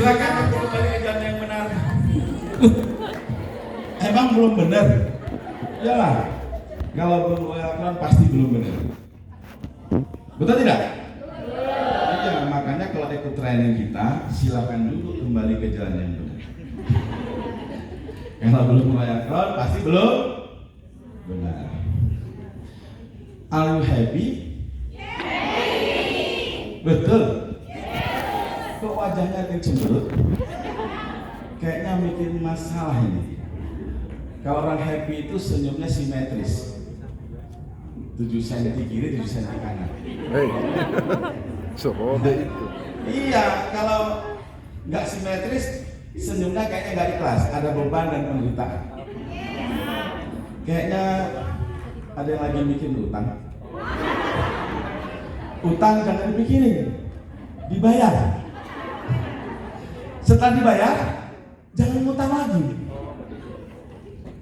Silakan untuk kembali ke jalan yang benar. Emang belum benar? Iyalah. Kalau belum loyal pasti belum benar. Betul tidak? Iya, makanya kalau ikut training kita, silakan dulu kembali ke jalan yang benar. Kalau belum loyal pasti belum benar. Are you happy? Betul. Kok wajahnya kayak cemberut? Kayaknya mikirin masalah ini. Kalau orang happy itu senyumnya simetris. 7 cm kiri, 7 cm kanan. Sehode itu. Iya, kalau nggak simetris, senyumnya kayaknya nggak ikhlas. Ada beban dan penderitaan. Kayaknya ada yang lagi bikin utang. Utang jangan dipikirin, dibayar. Setelah dibayar, jangan ngutang lagi.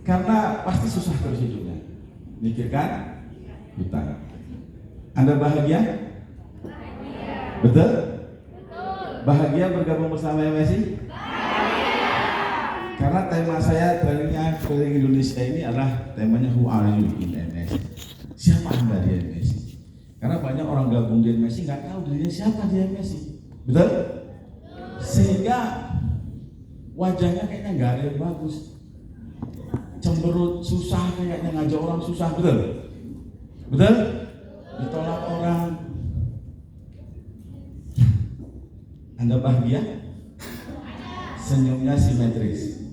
Karena pasti susah terus hidupnya. Mikirkan utang. Anda bahagia? Betul? Bahagia bergabung bersama MSI? Karena tema saya trainingnya keliling Indonesia ini adalah temanya Who are you in MSI? Siapa Anda di MSI? Karena banyak orang gabung di MSI nggak tahu dirinya siapa di MSI. Betul? Sehingga wajahnya kayaknya nggak ada yang bagus. Cemberut, susah, kayaknya ngajak orang susah, betul? Betul? Ditolak orang. Anda bahagia? Senyumnya simetris.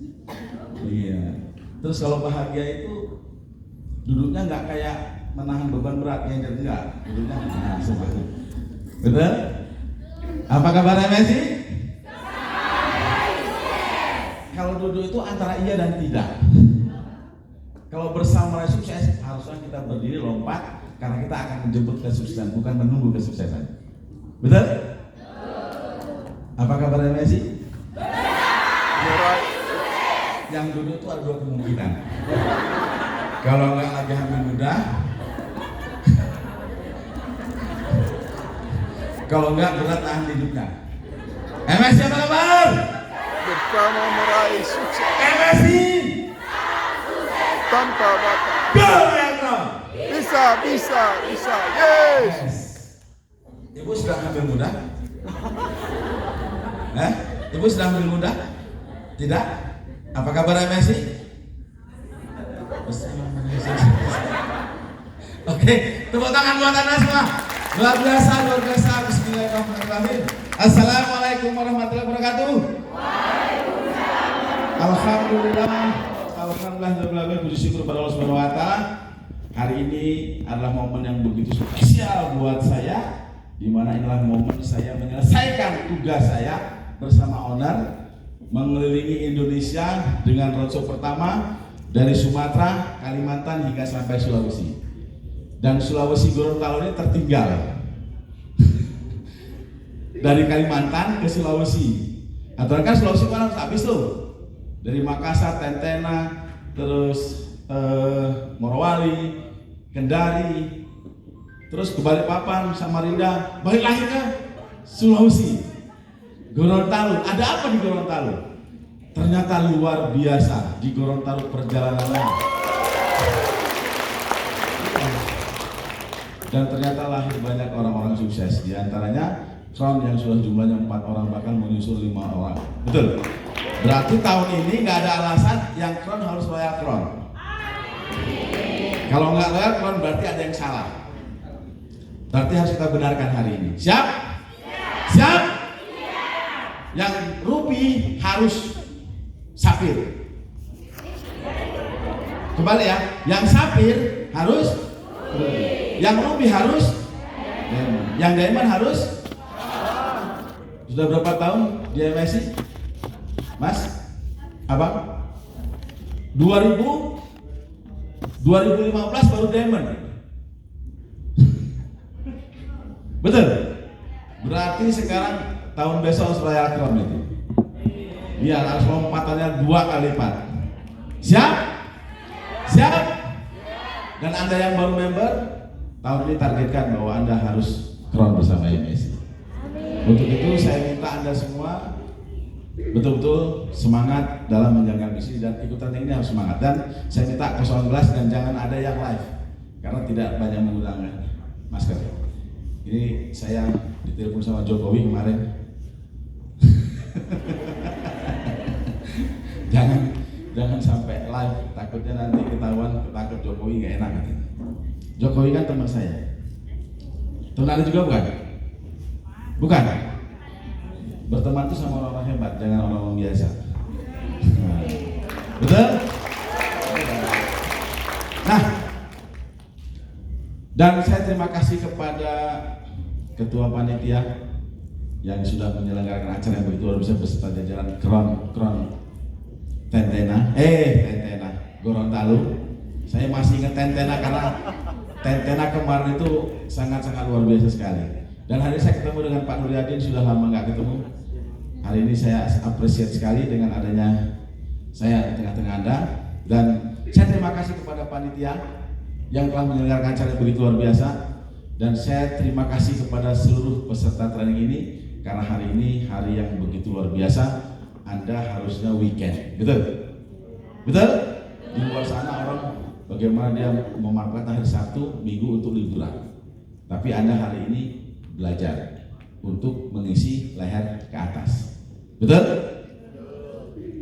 Iya. Terus kalau bahagia itu duduknya nggak kayak menahan beban berat, yang enggak. Duduknya semangat. Betul? Apa kabar MSI? Kalau duduk itu antara iya dan tidak. Kalau bersama sukses, harusnya kita berdiri lompat karena kita akan menjemput kesuksesan, bukan menunggu kesuksesan. Betul? Apa kabar MSI? Yang duduk itu ada 2 kemungkinan. Kalau nggak lagi hamil muda, kalau nggak berat tahan hidupnya. MSI apa kabar? Bersama meraih sukses MSI tanpa batas. Go ya bro. Bisa. Yes. Ibu sudah hamil muda? Ibu sudah hamil muda? Tidak? Apa kabar MSI? Oke, tepuk tangan buat Anda semua. Luar biasa. Bismillahirrahmanirrahim. Assalamualaikum warahmatullahi wabarakatuh. Alhamdulillah, puji syukur pada Allah Subhanahu wa taala. Hari ini adalah momen yang begitu spesial buat saya, di mana inilah momen saya menyelesaikan tugas saya bersama owner mengelilingi Indonesia dengan roadshow pertama dari Sumatera, Kalimantan hingga sampai Sulawesi. Dan Sulawesi Gorontalo ini tertinggal dari Kalimantan ke Sulawesi. Aturan kan Sulawesi mana habis tuh. Dari Makassar, Tentena, terus Morowali, Kendari, terus ke Balikpapan, Samarinda, balik lagi ke Sulawesi, Gorontalo. Ada apa di Gorontalo? Ternyata luar biasa di Gorontalo perjalanannya. Dan ternyata lahir banyak orang-orang sukses. Di antaranya Crown yang sudah jumlahnya 4 orang, bahkan menyusul 5 orang. Betul? Berarti tahun ini nggak ada alasan yang Crown harus loyal Crown. Kalau nggak loyal Crown berarti ada yang salah. Berarti harus kita benarkan hari ini. Siap? Siap? Yang ruby harus sapir. Kembali ya. Yang sapir harus ruby. Yang ruby harus diamond. Yang diamond harus. Sudah berapa tahun di MSI? Mas? Abang? 2015 baru diamond. Betul? Berarti sekarang tahun besok harus royal crown itu. Iya, harus lompatannya 2 kali lipat. Siap? Siap? Dan Anda yang baru member, tahun ini targetkan bahwa Anda harus crown bersama MSI. Untuk itu saya minta Anda semua betul-betul semangat dalam menjalankan misi dan ikutan ini harus semangat. Dan saya minta 011 dan jangan ada yang live karena tidak banyak menggunakan masker. Ini saya ditelepon sama Jokowi kemarin. jangan sampai live, takutnya nanti ketahuan ketangkep Jokowi nggak enak. Jokowi kan teman saya. Teman Anda juga bukan? Bukan. Berteman itu sama orang-orang hebat, jangan orang-orang biasa. Nah, betul? Nah, dan saya terima kasih kepada Ketua Panitia yang sudah menyelenggarakan acara yang begitu luar biasa beserta jajaran Kron Tentena Gorontalo. Saya masih ingat Tentena karena Tentena kemarin itu sangat-sangat luar biasa sekali. Dan hari ini saya ketemu dengan Pak Nuryadin, sudah lama nggak ketemu. Hari ini saya apresiasi sekali dengan adanya saya di tengah-tengah Anda. Dan saya terima kasih kepada panitia yang telah menyelenggarakan acara yang begitu luar biasa. Dan saya terima kasih kepada seluruh peserta training ini karena hari ini hari yang begitu luar biasa. Anda harusnya weekend, betul? Betul? Di luar sana orang bagaimana dia memanfaatkan hari Sabtu, Minggu untuk liburan. Tapi Anda hari ini belajar untuk mengisi leher ke atas, betul?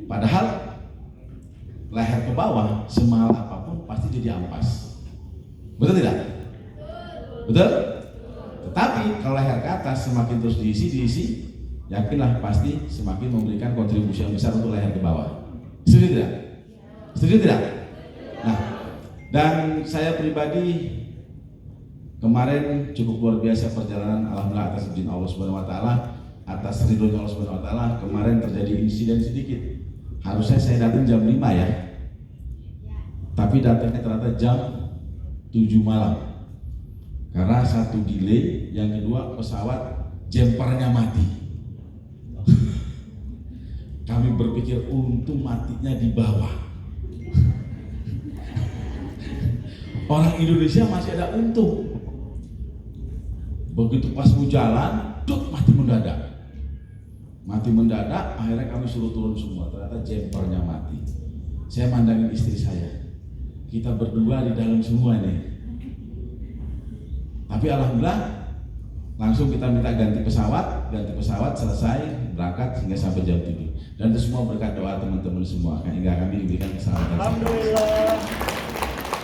Padahal leher ke bawah semahal apapun pasti jadi ampas, betul tidak? Betul? Tetapi kalau leher ke atas semakin terus diisi, yakinlah pasti semakin memberikan kontribusi yang besar untuk leher ke bawah. Setuju tidak? Setuju tidak? Nah, dan saya pribadi kemarin cukup luar biasa perjalanan, alhamdulillah atas izin Allah Subhanahu wa taala, atas ridhonya Allah Subhanahu wa taala. Kemarin terjadi insiden sedikit. Harusnya saya datang jam 5 ya. Tapi datangnya ternyata jam 7 malam. Karena satu delay, yang kedua pesawat jumpernya mati. Kami berpikir untung matinya di bawah. Orang Indonesia masih ada untung. Begitu pas mau jalan, mati mendadak. Mati mendadak, akhirnya kami suruh turun semua. Ternyata jumpernya mati. Saya mandangin istri saya. Kita berdua di dalam semua nih. Tapi alhamdulillah langsung kita minta ganti pesawat selesai berangkat sehingga sampai jam 7. Dan itu semua berkat doa teman-teman semua hingga kami diberikan keselamatan. Alhamdulillah.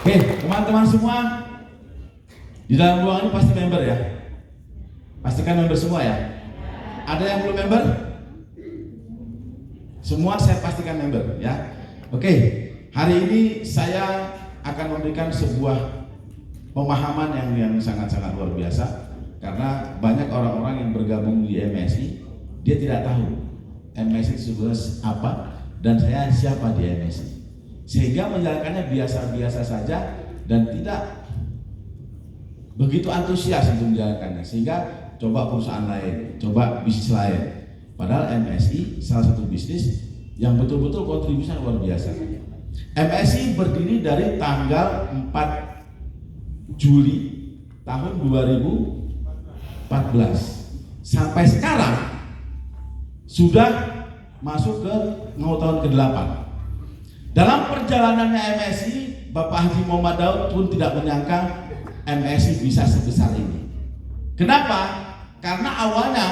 Oke, teman-teman semua di dalam ruangan ini pasti member ya. Pastikan member semua ya. Ada yang belum member? Semua saya pastikan member ya. Oke, hari ini saya akan memberikan sebuah pemahaman yang sangat-sangat luar biasa karena banyak orang-orang yang bergabung di MSI dia tidak tahu MSI sebenarnya apa dan saya siapa di MSI, sehingga menjalankannya biasa-biasa saja dan tidak begitu antusias untuk menjalankannya, sehingga coba perusahaan lain, coba bisnis lain. Padahal MSI salah satu bisnis yang betul-betul kontribusinya luar biasa. MSI berdiri dari tanggal 4 Juli tahun 2014 sampai sekarang sudah masuk ke mau tahun ke-8. Dalam perjalanannya MSI, Bapak Haji Muhammad Daud pun tidak menyangka MSI bisa sebesar ini. Kenapa? Karena awalnya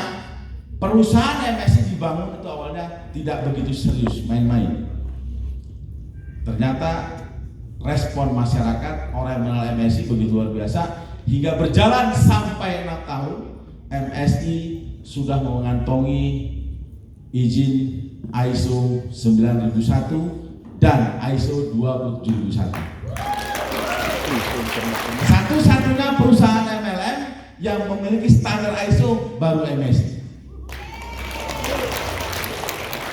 perusahaan MSI dibangun itu awalnya tidak begitu serius, main-main. Ternyata respon masyarakat, orang yang mengenal MSI begitu luar biasa hingga berjalan sampai 6 tahun MSI sudah mengantongi izin ISO 9001 dan ISO 27001. Satu-satunya perusahaan MLM yang memiliki standar ISO baru MSI.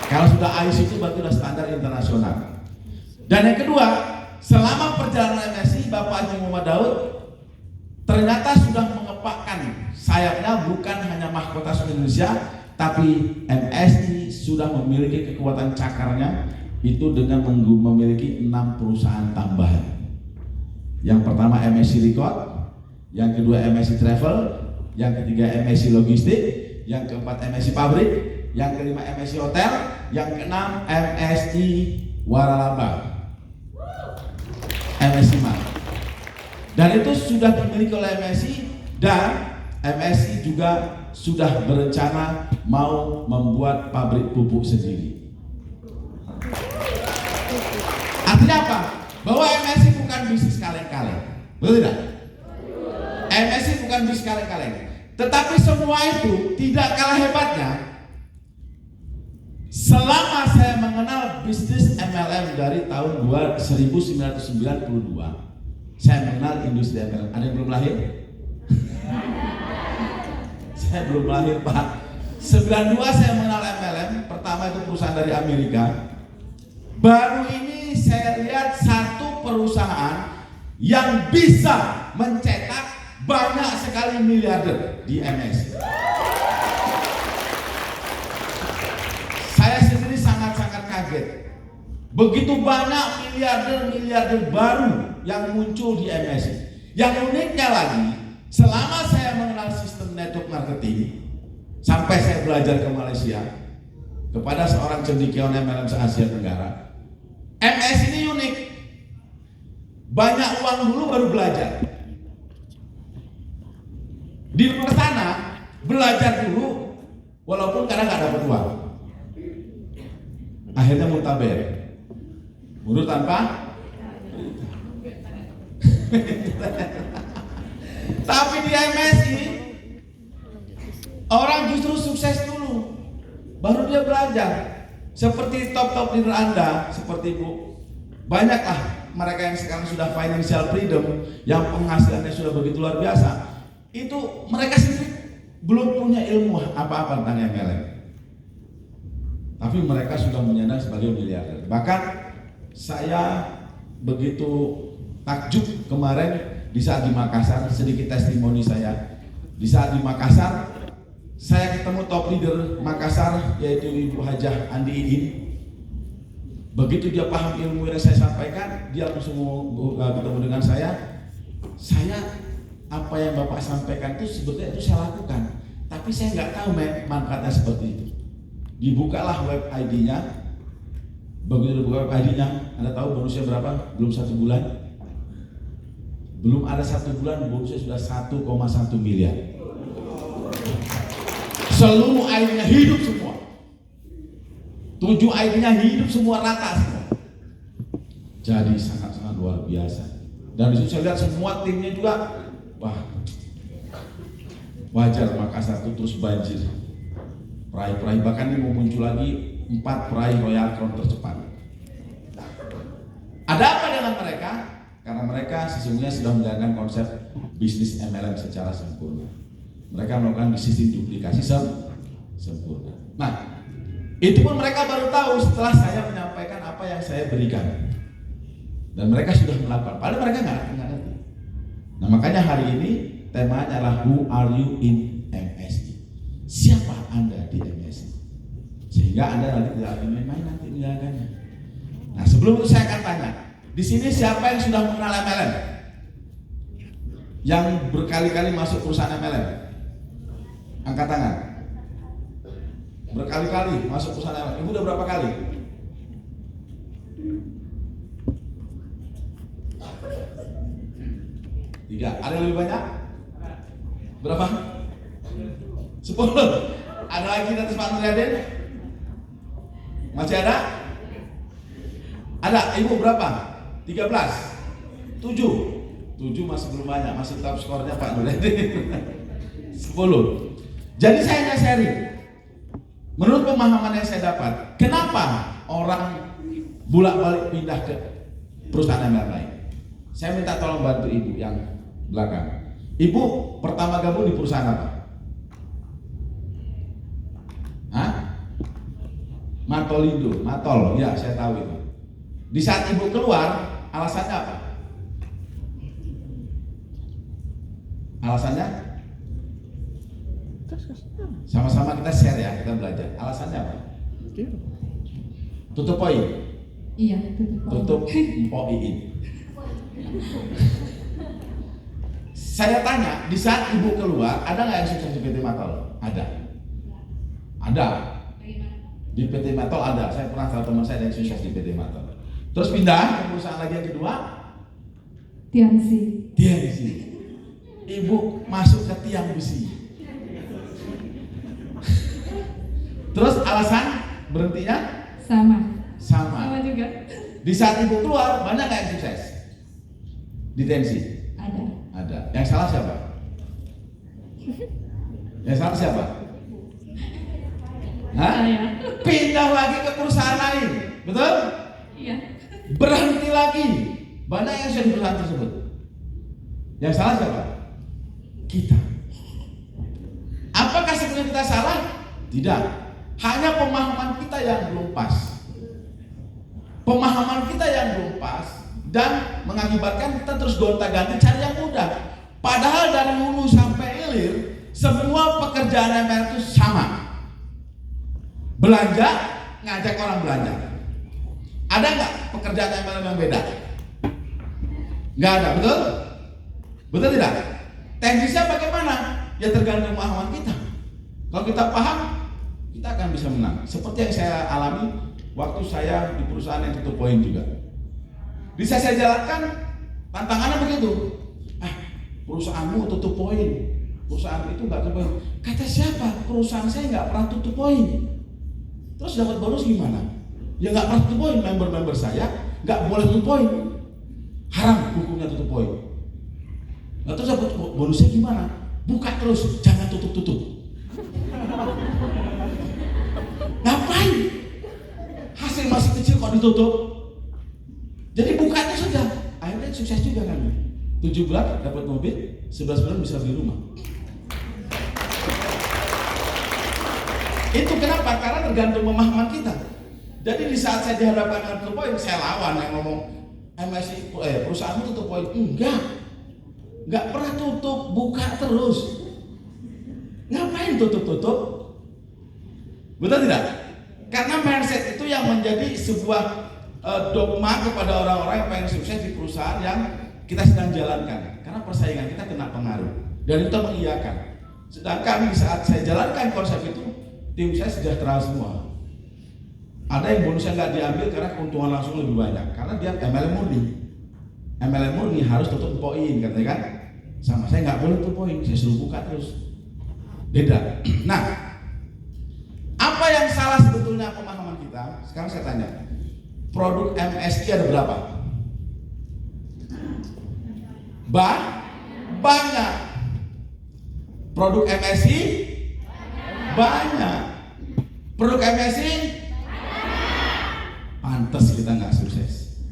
Kalau sudah ISO itu berarti sudah standar internasional. Dan yang kedua, selama perjalanan MSI, Bapak Haji Muhammad Daud ternyata sudah mengepakkan sayapnya bukan hanya mahkota Indonesia, tapi MSI sudah memiliki kekuatan cakarnya itu dengan memiliki 6 perusahaan tambahan. Yang pertama MSI Record, yang kedua MSI Travel, yang ketiga MSI Logistik, yang keempat MSI Pabrik, yang kelima MSI Hotel, yang keenam MSI Waralaba, MSI Mart. Dan itu sudah dimiliki oleh MSI, dan MSI juga sudah berencana mau membuat pabrik pupuk sendiri. Artinya apa? Bahwa MSI bukan bisnis kaleng-kaleng, betul tidak? MSI bukan bisnis kaleng-kaleng. Tetapi semua itu tidak kalah hebatnya. Selama saya mengenal bisnis MLM dari tahun 1992, saya mengenal industri MLM. Ada yang belum lahir? Saya belum lahir, Pak. 92 saya mengenal MLM. Pertama itu perusahaan dari Amerika. Baru ini saya lihat satu perusahaan yang bisa mencetak banyak sekali miliarder di MSI. Saya sendiri sangat-sangat kaget. Begitu banyak miliarder baru yang muncul di MSI. Yang uniknya lagi, selama saya mengenal sistem network marketing, sampai saya belajar ke Malaysia kepada seorang cendekiawan MLM se-Asia Tenggara, MS ini unik. Banyak uang dulu baru belajar. Di luar sana belajar dulu, walaupun kadang nggak dapat uang. Akhirnya muntaber, mundur tanpa. Tapi di MSI orang justru sukses dulu, baru dia belajar. Seperti top leader Anda, seperti Bu, banyaklah mereka yang sekarang sudah financial freedom, yang penghasilannya sudah begitu luar biasa. Itu mereka sendiri belum punya ilmu apa-apa tentang MLM, tapi mereka sudah menyandang sebagai miliarder. Bahkan saya begitu takjub kemarin di saat di Makassar, sedikit testimoni saya. Di saat di Makassar, saya ketemu top leader Makassar, yaitu Ibu Hajah Andi Idin. Begitu dia paham ilmu yang saya sampaikan, dia langsung ketemu dengan saya. Apa yang Bapak sampaikan itu sebetulnya itu saya lakukan, tapi saya nggak tahu manfaatnya seperti itu. Dibukalah web ID-nya. Begitu dibuka web ID-nya, Anda tahu bonusnya berapa? Belum 1 bulan. Belum ada 1 bulan, bonusnya sudah 1,1 miliar. Seluruh ID-nya hidup semua. 7 ID-nya hidup semua, rata semua. Jadi sangat-sangat luar biasa. Dan disitu saya lihat semua timnya juga, wah, wajar Makassar itu terus banjir. Peraih-peraih, bahkan ini mau muncul lagi 4 peraih Royal Crown tercepat. Ada apa dengan mereka? Karena mereka sesungguhnya sudah menjalankan konsep bisnis MLM secara sempurna. Mereka melakukan bisnis duplikasi sempurna. Nah, itu pun mereka baru tahu setelah saya menyampaikan apa yang saya berikan. Dan mereka sudah melakukan, padahal mereka nggak ngerti. Nah, makanya hari ini temanya adalah Who are you in MSI? Siapa Anda di MSI? Sehingga Anda nanti tidak akan main-main nanti menjalankannya. Nah, sebelum itu saya akan tanya, di sini siapa yang sudah mengenal MLM? Yang berkali-kali masuk perusahaan MLM? Angkat tangan. Berkali-kali masuk perusahaan MLM. Ibu udah berapa kali? Tiga. Ada yang lebih banyak? Berapa? 10. Ada lagi di atas Pak Nuriadin? Masih ada? Ada. Ibu berapa? 13. 7 masih belum banyak, masih top skornya Pak Nuriadin. 10. Jadi saya hanya sharing. Menurut pemahaman yang saya dapat, kenapa orang bolak-balik pindah ke perusahaan MLM lain? Saya minta tolong bantu ibu yang belakang. Ibu pertama gabung di perusahaan apa? Hah? Matolindo, Matol, ya saya tahu itu. Di saat ibu keluar, alasannya apa? Alasannya? Sama-sama kita share ya, kita belajar. Alasannya apa? Tutup poin? Iya, tutup poin. Saya tanya, di saat ibu keluar, ada nggak yang sukses di PT Matol? Ada. Di PT Matol ada, saya pernah tahu teman saya yang sukses di PT Matol. Terus pindah ke perusahaan lagi yang kedua, Tiansi. Tiansi. Ibu masuk ke tiang besi. Terus alasan berhentinya? Sama. Sama. Sama juga. Di saat ibu keluar, banyak nggak yang sukses? Di Tiansi? Ada. Ada. Yang salah siapa? Yang salah siapa? Hah? Saya. Pindah lagi ke perusahaan lain, betul? Iya. Berhenti lagi. Banyak yang sudah di perusahaan tersebut. Yang salah siapa? Kita. Apakah sebenarnya kita salah? Tidak. Hanya pemahaman kita yang belum pas. Pemahaman kita yang belum pas dan mengakibatkan kita terus gonta-ganti cari yang mudah. Padahal dari hulu sampai hilir semua pekerjaan MLM itu sama. Belanja, ngajak orang belanja. Ada nggak pekerjaan MLM yang beda? Nggak ada, betul? Betul tidak? Teknisnya bagaimana? Ya tergantung pemahaman kita. Kalau kita paham, kita akan bisa menang. Seperti yang saya alami waktu saya di perusahaan yang tutup poin juga. Bisa saya jalankan, tantangannya begitu. Perusahaanmu tutup poin, perusahaan itu nggak tutup poin. Kata siapa? Perusahaan saya nggak pernah tutup poin. Terus dapat bonus gimana? Ya nggak pernah tutup poin. Member-member saya nggak boleh tutup poin. Haram hukumnya tutup poin. Nah, terus dapat bonusnya gimana? Buka terus, jangan tutup-tutup. Ngapain? Hasil masih kecil kok ditutup. Jadi bukanya saja. Akhirnya sukses juga kan. 7 bulan dapat mobil, 11 bulan bisa beli rumah. Itu kenapa? Karena tergantung pemahaman kita. Jadi di saat saya dihadapkan dengan tutup poin, saya lawan yang ngomong MSI perusahaanmu tutup poin. Enggak pernah tutup, buka terus. Ngapain tutup-tutup? Betul tidak? Karena mindset itu yang menjadi sebuah dogma kepada orang-orang yang pengen sukses di perusahaan yang kita sedang jalankan. Karena persaingan kita kena pengaruh dan itu mengiyakan. Sedangkan di saat saya jalankan konsep itu, tim saya sejahtera semua. Ada yang bonusnya nggak diambil karena keuntungan langsung lebih banyak. Karena dia MLM murni. MLM murni harus tutup poin, katanya kan? Sama saya nggak boleh tutup poin, saya suruh buka terus. Beda. Nah, apa yang salah sebetulnya pemahaman kita? Sekarang saya tanya, produk MSI ada berapa? Banyak. Produk MSI banyak. Produk MSI pantas kita nggak sukses.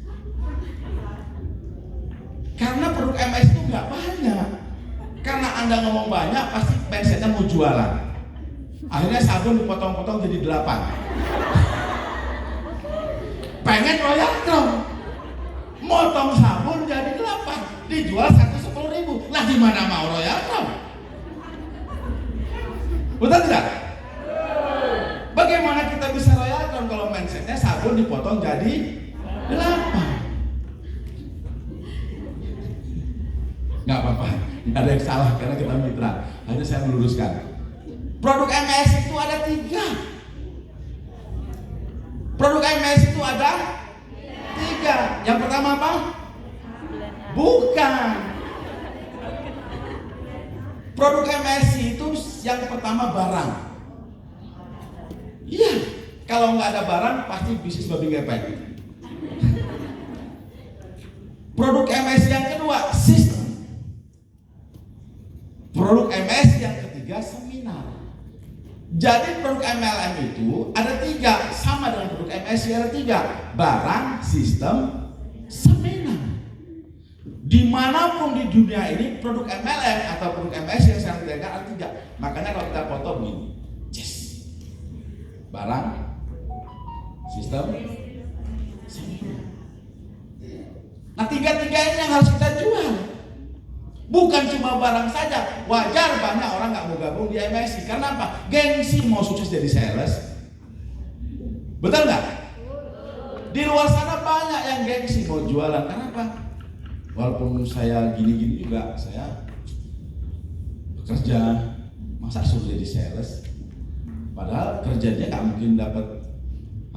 Karena produk MSI itu nggak banyak. Karena Anda ngomong banyak, pasti mindsetnya mau jualan. Akhirnya sabun dipotong-potong jadi 8. Pengen royal dong. Motong sabun jadi 8, dijual 110.000. Lah gimana mau royal dong? Betul tidak? Bagaimana kita bisa royal dong kalau mindsetnya sabun dipotong jadi 8? Nggak apa-apa, nggak ada yang salah karena kita mitra. Hanya saya meluruskan. Produk MS itu ada 3. Produk MS itu ada 3. Yang pertama apa? Bukan. Produk MS itu yang pertama barang. Iya, kalau nggak ada barang pasti bisnis babi ngepet. Produk MS yang kedua sistem. Produk MS yang ketiga seminar. Jadi produk MLM itu ada 3, sama dengan produk MS ada 3, barang, sistem, seminar. Dimanapun di dunia ini produk MLM atau produk MS yang saya kerjakan ada 3. Makanya kalau kita foto begini, barang, sistem, seminar. Nah 3 ini yang harus kita jual. Bukan cuma barang saja. Wajar banyak orang nggak mau gabung di MSI. Karena apa? Gengsi mau sukses jadi sales. Betul nggak? Di luar sana banyak yang gengsi mau jualan. Kenapa? Walaupun saya gini-gini juga, saya bekerja. Masa suruh jadi sales? Padahal kerjanya nggak mungkin dapat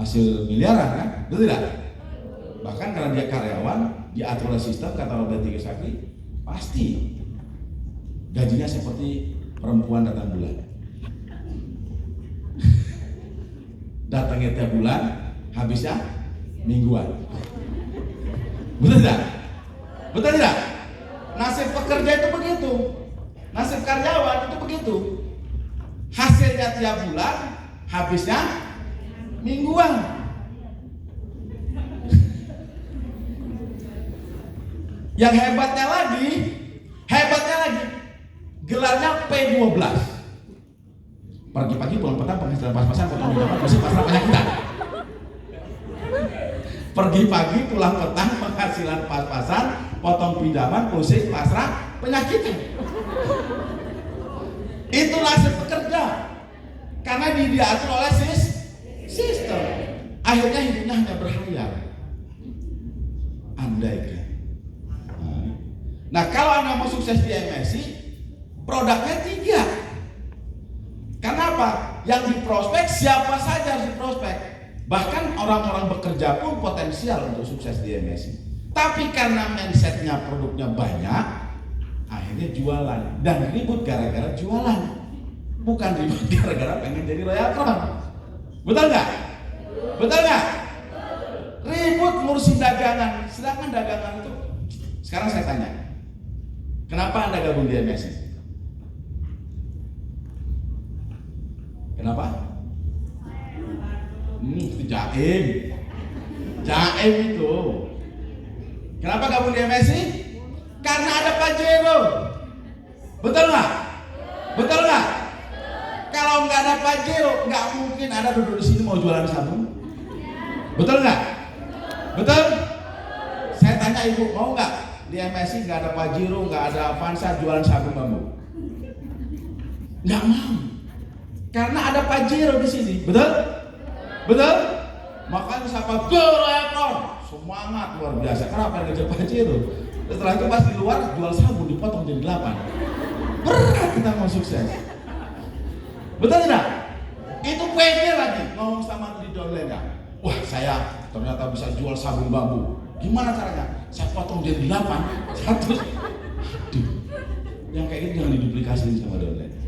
hasil miliaran kan, betul tidak? Bahkan karena dia karyawan, diatur oleh sistem, kata Robert Kiyosaki, pasti gajinya seperti perempuan datang bulan. Datangnya tiap bulan, habisnya mingguan. Betul tidak? Betul tidak? Nasib pekerja itu begitu, nasib karyawan itu begitu. Hasilnya tiap bulan, habisnya mingguan. Yang hebatnya lagi, gelarnya P12. Pagi-pagi pulang petang penghasilan pas-pasan, potong pinjaman, mesti pasrah penyakitan. Pergi-pagi pulang petang penghasilan pas-pasan, potong pinjaman, pusing, pasrah penyakitan. Itu nasib pekerja, karena diatur oleh sistem. Akhirnya hidupnya hanya berhayal. Andaikan. Nah, kalau Anda mau sukses di MSI, produknya 3. Kenapa? Yang diprospek siapa saja harus diprospek. Bahkan orang-orang bekerja pun potensial untuk sukses di MSI. Tapi karena mindsetnya produknya banyak, akhirnya jualan dan ribut gara-gara jualan. Bukan ribut gara-gara pengen jadi Royal Crown. Betul nggak? Betul nggak? Ribut ngurusin dagangan, sedangkan dagangan itu. Sekarang saya tanya, kenapa Anda gabung di MSI? Kenapa? Itu Jaim itu. Kenapa gabung di MSI? Karena ada Pajero. Betul nggak? Betul nggak? Kalau nggak ada Pajero, nggak mungkin Anda duduk di sini mau jualan sabun. Betul nggak? Betul? Saya tanya ibu, mau nggak di MSI nggak ada Pajero, nggak ada Avanza jualan sabun bambu? Nggak mau. Karena ada Pajero di sini, betul? Betul? Makanya siapa Royal semangat luar biasa. Kenapa ngejar Pajero? Setelah itu pas di luar jual sabun dipotong jadi 8. Berat kita mau sukses. Betul tidak? Itu pede lagi ngomong sama di downline ya. Wah, saya ternyata bisa jual sabun bambu. Gimana caranya? Saya potong jadi 8. Aduh. Yang kayak gitu jangan diduplikasiin sama downline.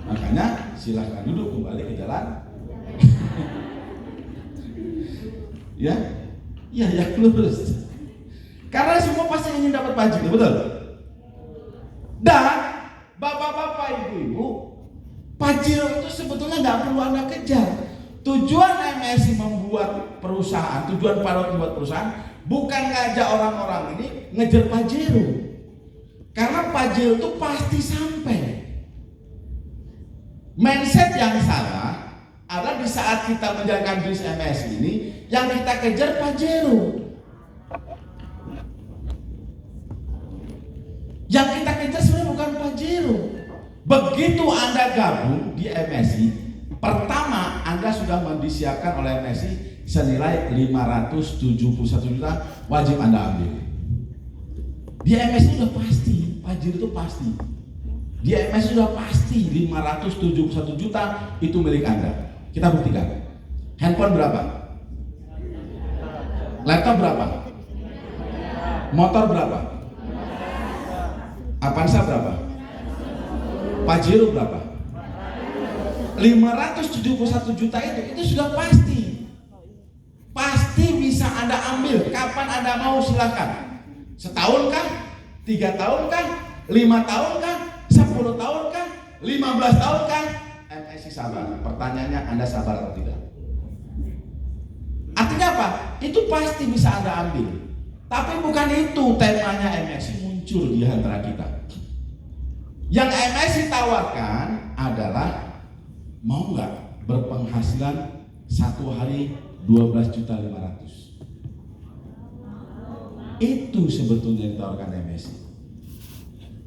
Makanya silahkan duduk kembali ke jalan. Ya lurus. Karena semua pasti ingin dapat Pajero, betul? Dan bapak-bapak, ibu-ibu, Pajero itu sebetulnya nggak perlu Anda kejar. Tujuan MSI membuat perusahaan, tujuan Pak membuat perusahaan bukan ngajak orang-orang ini ngejar Pajero. Karena Pajero itu pasti sampai. Mindset yang salah adalah di saat kita menjalankan bisnis MSI ini, yang kita kejar Pajero. Yang kita kejar sebenarnya bukan Pajero. Begitu Anda gabung di MSI, pertama Anda sudah disiapkan oleh MSI senilai 571 juta wajib Anda ambil. Di MSI sudah pasti, Pajero itu pasti. Di MSI sudah pasti 571 juta itu milik Anda. Kita buktikan. Handphone berapa? Laptop berapa? Motor berapa? Avanza berapa? Pajero berapa? 571 juta itu sudah pasti. Pasti bisa Anda ambil. Kapan Anda mau silahkan. Setahun kah? 3 tahun kah? 5 tahun kah? 10 tahun kah? 15 tahun kah? MSI sabar. Pertanyaannya, Anda sabar atau tidak? Artinya apa? Itu pasti bisa Anda ambil. Tapi bukan itu temanya MSI muncul di antara kita. Yang MSI tawarkan adalah, mau nggak berpenghasilan 1 hari 12.500.000. Itu sebetulnya yang ditawarkan MSI.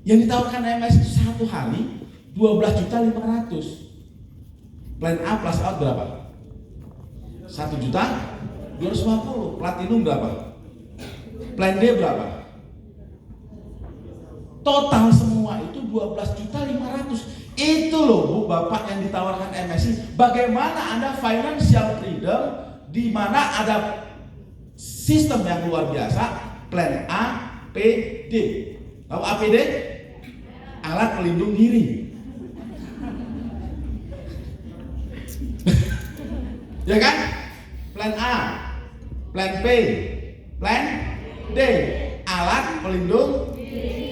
Yang ditawarkan MSI itu 1 hari 12.500.000. Plan A plus out berapa? 1.250.000. Platinum berapa? Plan D berapa? Total semua itu 12.500.000. Itu loh Bu, Bapak yang ditawarkan MSI. Bagaimana Anda financial freedom di mana ada sistem yang luar biasa, plan A, P, D. Tahu APD? Alat pelindung diri. Ya kan? Plan A, plan P, plan D, alat pelindung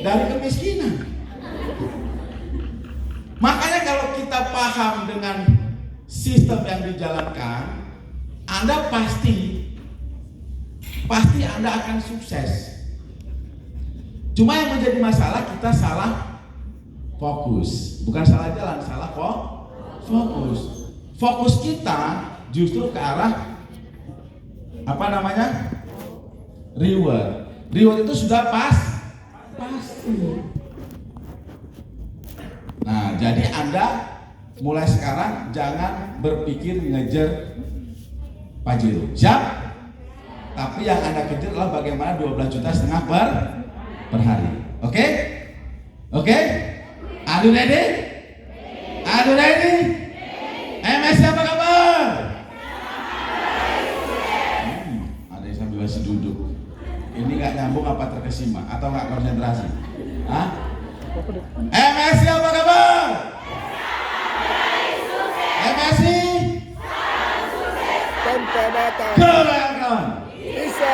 dari kemiskinan. Makanya kalau kita paham dengan sistem yang dijalankan, Anda pasti Anda akan sukses. Cuma yang menjadi masalah, kita salah fokus. Bukan salah jalan, salah fokus. Fokus kita justru ke arah reward. Reward itu sudah pasti. Nah, jadi Anda mulai sekarang jangan berpikir ngejar Pajero. Siap? Tapi yang Anda kejar adalah bagaimana 12,5 juta per hari. Oke? Are you ready? MS apa kabar? Ada yang sambil masih duduk. Ini nggak nyambung apa terkesima atau nggak konsentrasi? Hah? MS apa kabar? MSI Tanpa batas. keren. Bisa.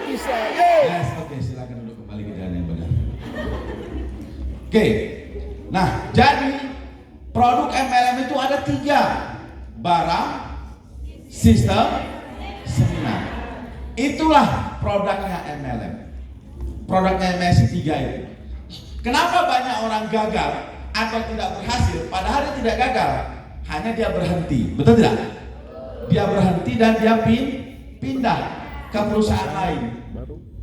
Yeay. Yes, oke, silakan duduk kembali ke jalan yang benar. Oke. Nah, jadi produk MLM itu ada 3: barang, sistem, seminar. Itulah produknya MLM. Produknya MSI 3 itu. Kenapa banyak orang gagal atau tidak berhasil? Padahal dia tidak gagal, hanya dia berhenti. Betul tidak? Dia berhenti dan dia pindah ke perusahaan lain.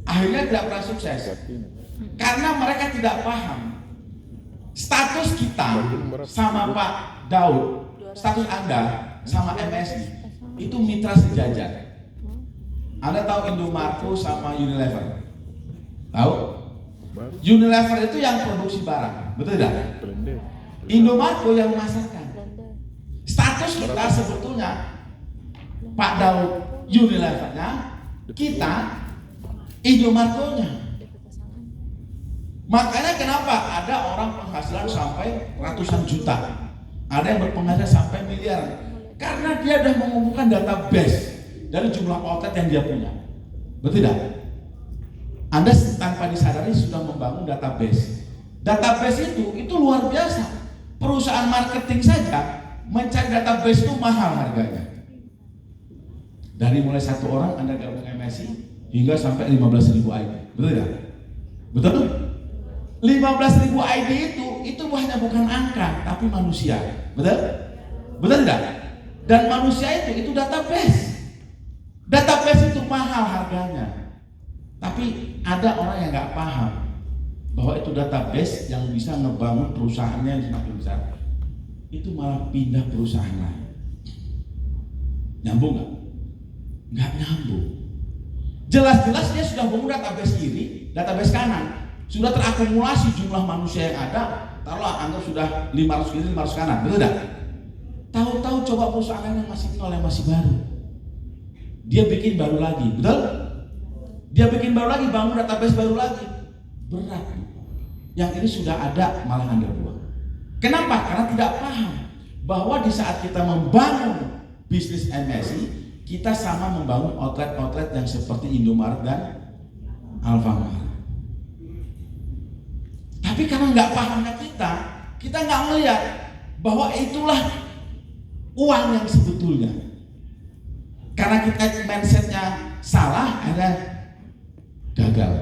Akhirnya tidak pernah sukses. Karena mereka tidak paham status kita sama Pak Daud, status Anda sama MSI itu mitra sejajar. Anda tahu Indomarko sama Unilever? Tahu? Unilever itu yang produksi barang, betul tidak? Indomarko yang memasarkan. Status kita sebetulnya Pak Daud Unilevernya, kita Indomarko-nya. Makanya kenapa ada orang penghasilan sampai ratusan juta, ada yang berpenghasilan sampai miliaran, karena dia sudah mengumpulkan database dari jumlah outlet yang dia punya. Betul tidak? Anda tanpa disadari sudah membangun database. Database itu luar biasa. Perusahaan marketing saja mencari database itu mahal harganya. Dari mulai 1 orang Anda gabung MSI hingga sampai 15.000 ID. Betul tidak? Betul? 15.000 ID itu hanya bukan angka, tapi manusia. Betul? Betul tidak? Dan manusia itu database. Database itu mahal harganya. Tapi ada orang yang nggak paham bahwa itu database yang bisa ngebangun perusahaannya yang semakin besar. Itu malah pindah perusahaan lain. Nyambung nggak? Nggak nyambung. Jelas-jelas dia sudah bangun database kiri, database kanan. Sudah terakumulasi jumlah manusia yang ada. Taruhlah anggap sudah 500 kiri, 500 kanan. Betul tidak? Tahu-tahu coba perusahaan yang masih nol, yang masih baru. Dia bikin baru lagi, betul? Dia bikin baru lagi, bangun database baru lagi. Berat. Yang ini sudah ada malah Anda buang. Kenapa? Karena tidak paham bahwa di saat kita membangun bisnis MSI, kita sama membangun outlet-outlet yang seperti Indomaret dan Alfamart. Tapi karena nggak pahamnya kita nggak melihat bahwa itulah uang yang sebetulnya. Karena kita mindsetnya salah, akhirnya gagal.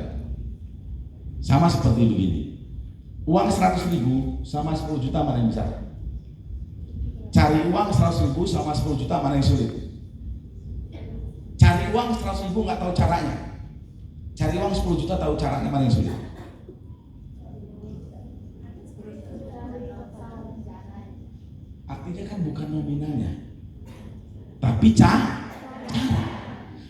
Sama seperti begini. Uang 100.000 sama 10 juta mana yang besar? Cari uang 100.000 sama 10 juta mana yang sulit? Cari uang 100.000 nggak tahu caranya. Cari uang 10 juta tahu caranya, mana yang sulit? Artinya kan bukan nominalnya, tapi cara.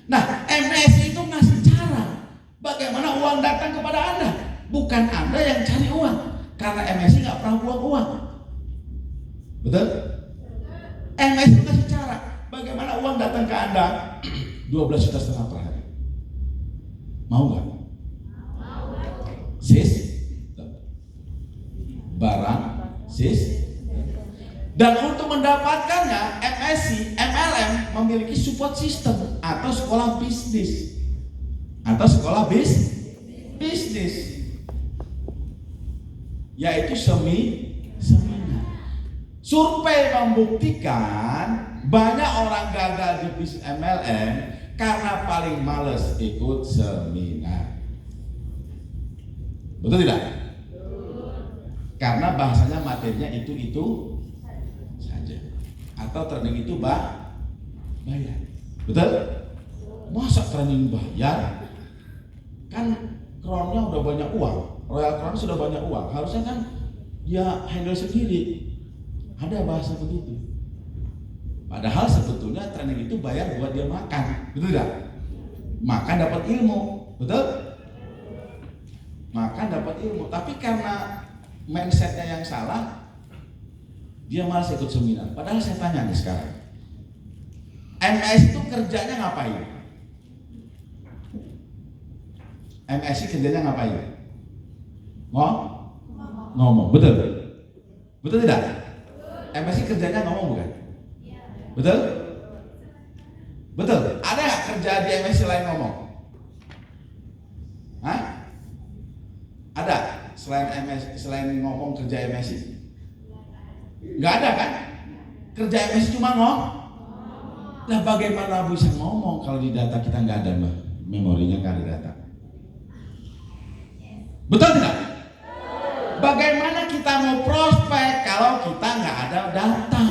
Nah, MSI itu ngasih cara bagaimana uang datang kepada Anda, bukan Anda yang cari uang. Karena MSI nggak pernah buang uang, betul? MSI ngasih cara bagaimana uang datang ke Anda 12,5 juta per hari? Mau nggak? Sis, barang, sis. Dan untuk mendapatkannya, MSc, MLM memiliki support system atau sekolah bisnis, yaitu seminar. Survei membuktikan banyak orang gagal di bisnis MLM karena paling males ikut seminar. Betul tidak? Karena bahasanya materinya itu saja, atau training itu bayar. Betul? Masa training bayar? Kan Crown-nya udah banyak uang, Royal Crown sudah banyak uang, harusnya kan dia handle sendiri. Ada bahasa begitu. Padahal sebetulnya training itu bayar buat dia makan, betul tidak? Makan dapat ilmu, betul? Makan dapat ilmu, tapi karena mindsetnya yang salah, dia malas ikut seminar. Padahal saya tanya nih sekarang, MS itu kerjanya ngapain? MS kerjanya ngapain? Ngomong, betul? Betul tidak? MS kerjanya ngomong bukan? Betul? Betul? Ada nggak kerja di MS selain ngomong? Hah? Ada? Selain ngomong kerja MSI? Nggak ada kan? Kerja MSI cuma ngomong. Nah bagaimana bisa ngomong kalau di data kita nggak ada memorinya, nggak ada data? Betul tidak? Bagaimana kita mau prospek kalau kita nggak ada data?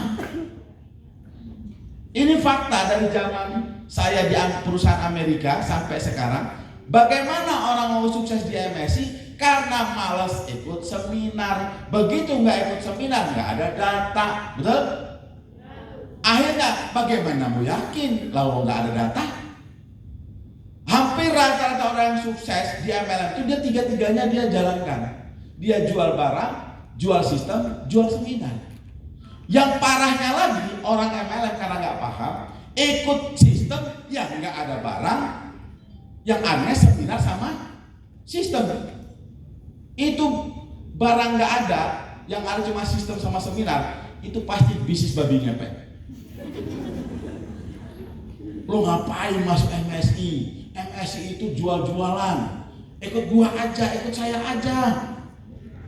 Ini fakta dari zaman saya di perusahaan Amerika sampai sekarang. Bagaimana orang mau sukses di MSI? Karena malas ikut seminar. Begitu nggak ikut seminar, nggak ada data, betul? Akhirnya bagaimana mau yakin kalau nggak ada data? Hampir rata-rata orang yang sukses di MLM itu dia tiga-tiganya dia jalankan. Dia jual barang, jual sistem, jual seminar. Yang parahnya lagi orang MLM karena nggak paham, ikut sistem yang nggak ada barang, yang aneh seminar sama sistem. Itu barang nggak ada, yang ada cuma sistem sama seminar, itu pasti bisnis babi ngepet. Lo ngapain masuk MSI? MSI itu jual-jualan. Ikut gua aja, ikut saya aja.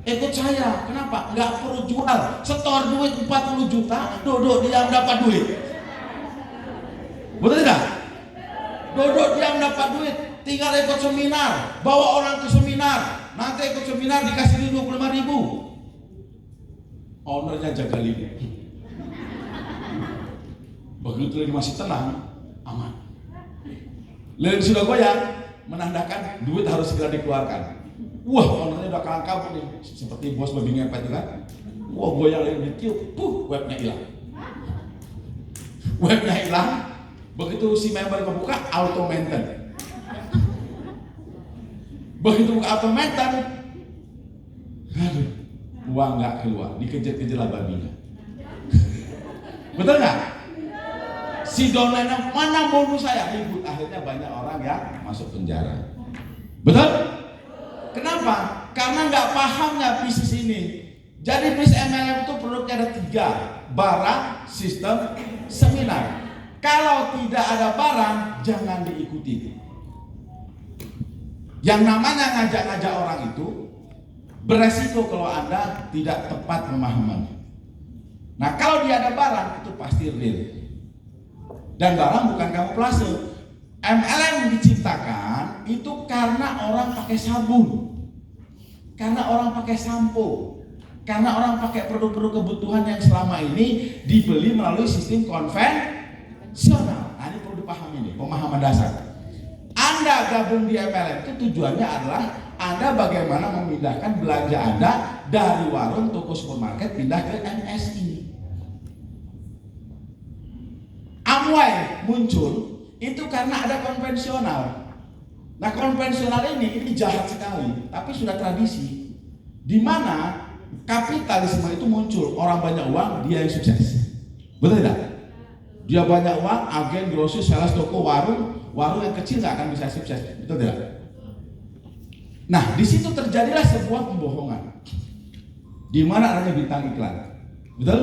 Ikut saya, kenapa? Nggak perlu jual, setor duit 40 juta, duduk diam dapat duit. Betul tidak? Duduk diam dapat duit, tinggal ikut seminar, bawa orang ke seminar, nanti ikut seminar dikasih 25.000. Ownernya jaga lini. Begitu lini masih tenang, aman. Lini sudah goyang, menandakan duit harus segera dikeluarkan. Wah, ownernya udah kalang kabut nih, seperti bos babi ngepet itu kan. Wah, goyang lini ditiup, webnya hilang. Webnya hilang. Begitu si member kebuka, auto maintain. Begitu buka auto maintain, aduh, uang nggak keluar, dikejar-kejar lah babinya. Betul nggak? Si downline mana bonus saya ribut, akhirnya banyak orang yang masuk penjara. Betul? Kenapa? Karena nggak pahamnya bisnis ini. Jadi bisnis MLM itu produknya ada 3, barang, sistem, seminar. Kalau tidak ada barang, jangan diikuti. Yang namanya ngajak-ngajak orang itu beresiko kalau Anda tidak tepat pemahamannya. Nah kalau dia ada barang, itu pasti real. Dan barang bukan kamuflase. MLM diciptakan itu karena orang pakai sabun, karena orang pakai sampo, karena orang pakai produk-produk kebutuhan yang selama ini dibeli melalui sistem konvensional. Nah ini perlu dipahami nih, pemahaman dasar. Anda gabung di MLM itu tujuannya adalah Anda bagaimana memindahkan belanja Anda dari warung, toko, supermarket pindah ke MSI. Amway muncul itu karena ada konvensional. Nah konvensional ini jahat sekali, tapi sudah tradisi. Di mana kapitalisme itu muncul, orang banyak uang, dia yang sukses. Betul tidak? Dia banyak uang, agen, grosir, sales, toko, warung yang kecil nggak akan bisa sukses, betul tidak? Nah, di situ terjadilah sebuah pembohongan, di mana adanya bintang iklan, betul?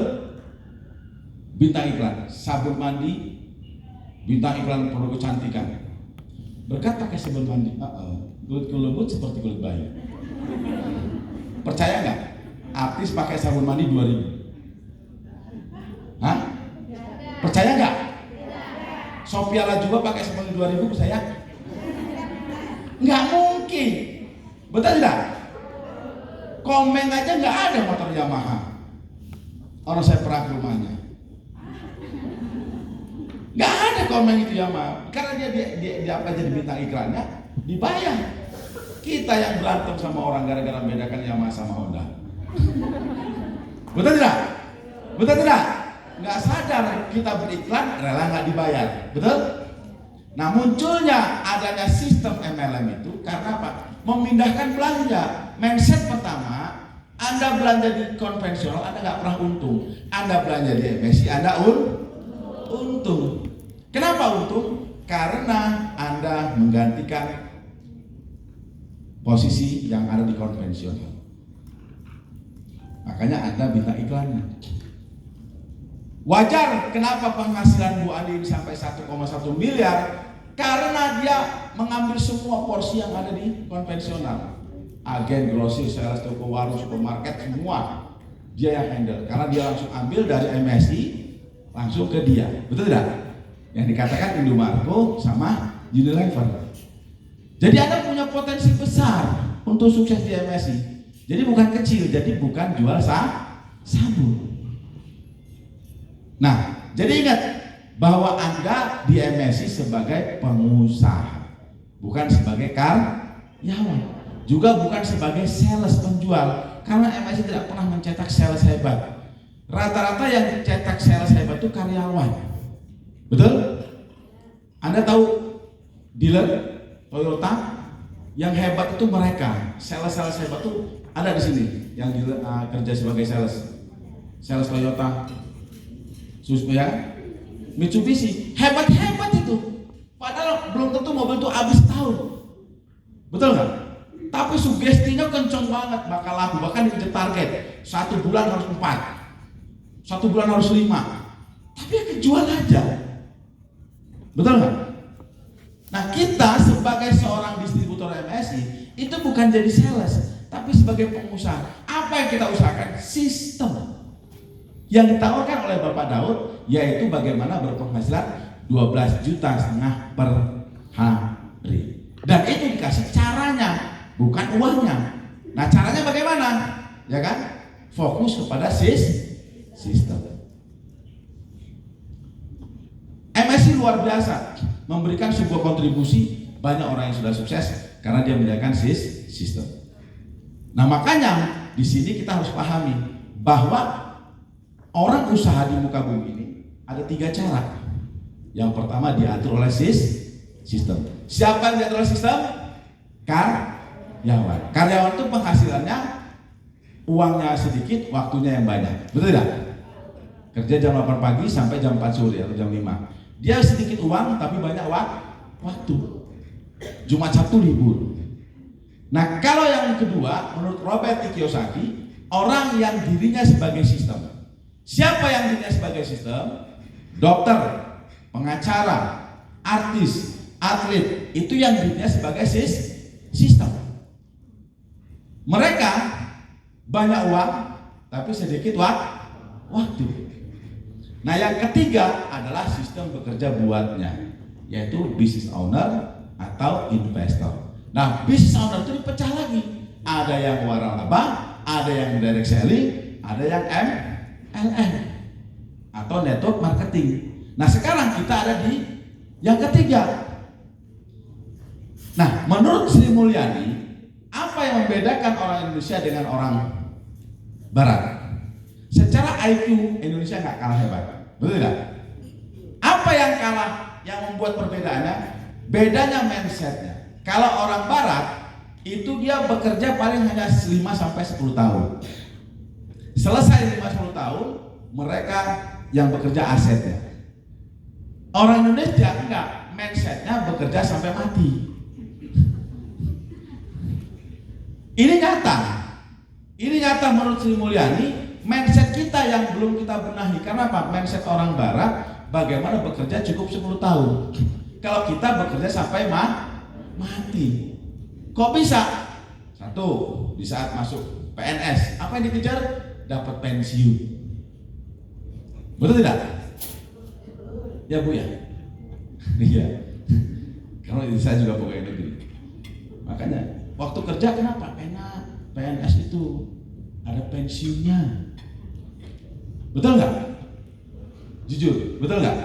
Bintang iklan, sabun mandi, bintang iklan produk kecantikan. Berkat pakai sabun mandi, kulitku lembut seperti kulit bayi. Percaya nggak? Artis pakai sabun mandi 2.000. Hah? Percaya nggak? Sophia Latjuba pakai sabun 2.000, percaya? Nggak mungkin. Betul tidak? Komeng aja nggak ada motor Yamaha. Orang saya pernah ke rumahnya. Nggak ada komeng itu Yamaha. Karena dia apa jadi bintang iklannya, dibayar. Kita yang berantem sama orang gara-gara membedakan Yamaha sama Honda. Betul tidak? Betul tidak? Nggak sadar kita beriklan, rela nggak dibayar. Betul? Nah, munculnya adanya sistem MLM itu karena apa? Memindahkan belanja. Mindset pertama, Anda belanja di konvensional, Anda nggak pernah untung. Anda belanja di MSI, Anda untung. Kenapa untung? Karena Anda menggantikan posisi yang ada di konvensional. Makanya Anda bintang iklannya. Wajar kenapa penghasilan Bu Andi ini sampai 1,1 miliar, karena dia mengambil semua porsi yang ada di konvensional. Agen, grosir, sales, toko, warung, supermarket, semua dia yang handle. Karena dia langsung ambil dari MSI langsung ke dia. Betul tidak? Yang dikatakan Indomarko sama Unilever. Jadi Anda punya potensi besar untuk sukses di MSI. Jadi bukan kecil, jadi bukan jual sabun. Nah, jadi ingat bahwa Anda di MSI sebagai pengusaha, bukan sebagai karyawan, juga bukan sebagai sales penjual, karena MSI tidak pernah mencetak sales hebat. Rata-rata yang cetak sales hebat itu karyawan. Betul? Anda tahu dealer Toyota yang hebat itu mereka, sales hebat itu ada di sini yang kerja sebagai sales Toyota, Susmaya, Mitsubishi, hebat itu. Padahal belum tentu mobil itu habis tahun, betul nggak? Tapi sugestinya kenceng banget, bakal laku, bahkan dikejar target 1 bulan harus 4, 1 bulan harus 5, tapi ya kejual aja, betul nggak? Nah, kita sebagai seorang distributor MSI itu bukan jadi sales, tapi sebagai pengusaha. Apa yang kita usahakan? Sistem yang ditawarkan oleh Bapak Daud, yaitu bagaimana berpenghasilan 12,5 juta per hari. Dan itu dikasih caranya, bukan uangnya. Nah, caranya bagaimana? Ya kan? Fokus kepada sistem. MSI luar biasa, memberikan sebuah kontribusi, banyak orang yang sudah sukses karena dia menjalankan sistem. Nah, makanya di sini kita harus pahami bahwa orang usaha di muka bumi ini ada 3 cara. Yang pertama diatur oleh sistem. Siapa yang diatur oleh sistem? Karyawan. Karyawan itu penghasilannya uangnya sedikit, waktunya yang banyak. Betul tidak? Kerja jam 8 pagi sampai jam 4 sore atau jam 5. Dia sedikit uang tapi banyak waktu. Jumat Sabtu libur. Nah, kalau yang kedua, menurut Robert Kiyosaki, orang yang dirinya sebagai sistem. Siapa yang dirinya sebagai sistem? Dokter, pengacara, artis, atlet, itu yang dirinya sebagai sistem. Mereka banyak uang tapi sedikit waktu. Nah, yang ketiga adalah sistem bekerja buatnya, yaitu business owner atau investor. Nah, business owner itu dipecah lagi. Ada yang waralaba, ada yang direct selling, ada yang MLM atau network marketing. Nah, sekarang kita ada di yang ketiga. Nah, menurut Sri Mulyani, apa yang membedakan orang Indonesia dengan orang Barat? Secara IQ Indonesia nggak kalah hebat, betul tidak? Apa yang kalah, yang membuat perbedaannya? Bedanya mindsetnya. Kalau orang Barat itu dia bekerja paling hanya 5-10 tahun. Selesai 5-10 tahun, mereka yang bekerja asetnya. Orang Indonesia enggak, mindsetnya bekerja sampai mati. Ini nyata menurut Sri Mulyani, mindset kita yang belum kita benahi. Karena apa? Mindset orang Barat, bagaimana bekerja cukup 10 tahun. Kalau kita bekerja sampai mati. Kok bisa? Satu, di saat masuk PNS, apa yang dikejar? Dapat pensiun. Betul tidak? Ya Bu ya? Iya. Karena saya juga pegawai negeri. Makanya waktu kerja kenapa? Enak. PNS itu ada pensiunnya. Betul nggak? Jujur, betul nggak?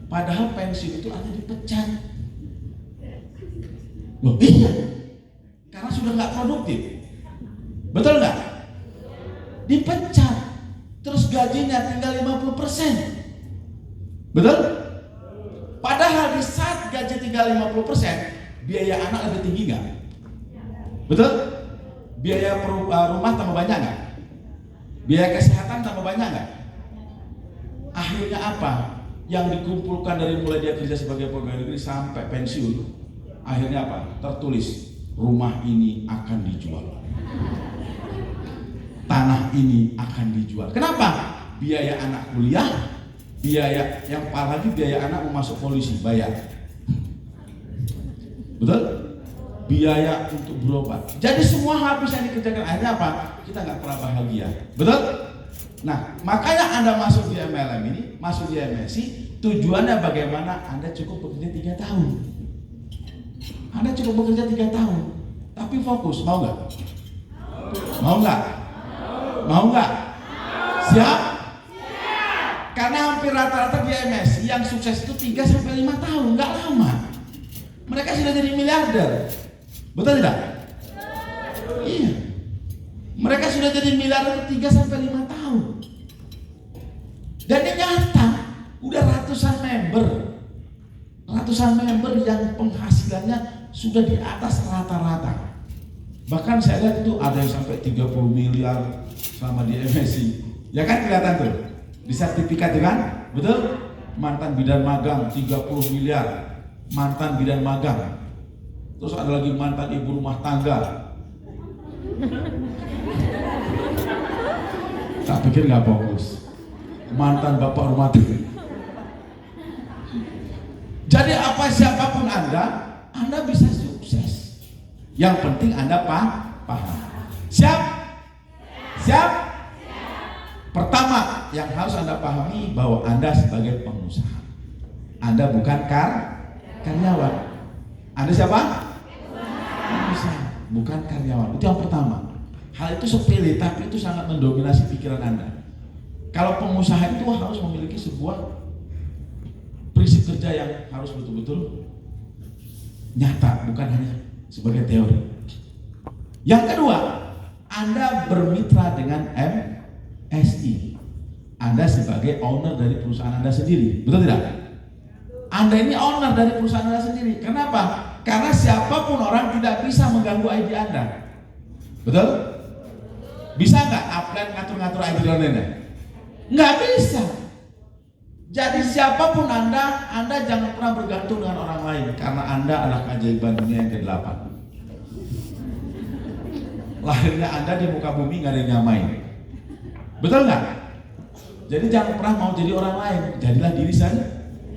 Padahal pensiun itu ada dipecat. Loh iya, karena sudah nggak produktif. Betul nggak? Dipecat, terus gajinya tinggal 50%. Betul? Padahal di saat gaji tinggal 50%, biaya anak lebih tinggi nggak? Betul? Biaya rumah tambah banyak nggak? Biaya kesehatan tambah banyak nggak? Akhirnya apa? Yang dikumpulkan dari mulai dia kerja sebagai pegawai negeri sampai pensiun, akhirnya apa? Tertulis, rumah ini akan dijual, tanah ini akan dijual. Kenapa? Biaya anak kuliah, biaya yang apalagi biaya anak mau masuk polisi bayar. Betul? Biaya untuk berobat. Jadi semua habis yang dikerjakan, akhirnya apa? Kita nggak pernah bahagia. Betul? Nah, makanya Anda masuk di MLM ini, masuk di MSI, tujuannya bagaimana Anda cukup bekerja 3 tahun. Anda cukup bekerja 3 tahun, tapi fokus, mau nggak? Mau nggak? Mau nggak? Siap? Karena hampir rata-rata di MSI yang sukses itu 3-5 tahun, nggak lama. Mereka sudah jadi miliarder. Betul tidak? Iya. Mereka sudah jadi miliarder 3-5 tahun. Dan ini nyata, udah ratusan member yang penghasilannya sudah di atas rata-rata. Bahkan saya lihat itu ada yang sampai 30 miliar selama di MSI. Ya kan kelihatan tuh di sertifikat kan? Betul? Mantan bidan magang 30 miliar. Mantan bidan magang. Terus ada lagi mantan ibu rumah tangga. Tak pikir nggak fokus. Mantan bapak rumah tangga. Jadi apa siapapun Anda bisa sukses. Yang penting Anda paham. Siap? Siap? Pertama yang harus Anda pahami bahwa Anda sebagai pengusaha. Anda bukan karyawan. Anda siapa? Pengusaha, bukan karyawan. Itu yang pertama. Hal itu sepele tapi itu sangat mendominasi pikiran Anda. Kalau pengusaha itu harus memiliki sebuah prinsip kerja yang harus betul-betul nyata, bukan hanya sebagai teori. Yang kedua, Anda bermitra dengan MSI. Anda sebagai owner dari perusahaan Anda sendiri, betul tidak? Anda ini owner dari perusahaan Anda sendiri. Kenapa? Karena siapapun orang tidak bisa mengganggu ID Anda. Betul? Bisa nggak upline ngatur-ngatur ID online-nya? Nggak bisa. Jadi siapapun Anda jangan pernah bergantung dengan orang lain. Karena Anda adalah keajaiban dunia yang ke-8. Lahirnya Anda di muka bumi nggak ada yang nyamain. Betul nggak? Jadi jangan pernah mau jadi orang lain. Jadilah diri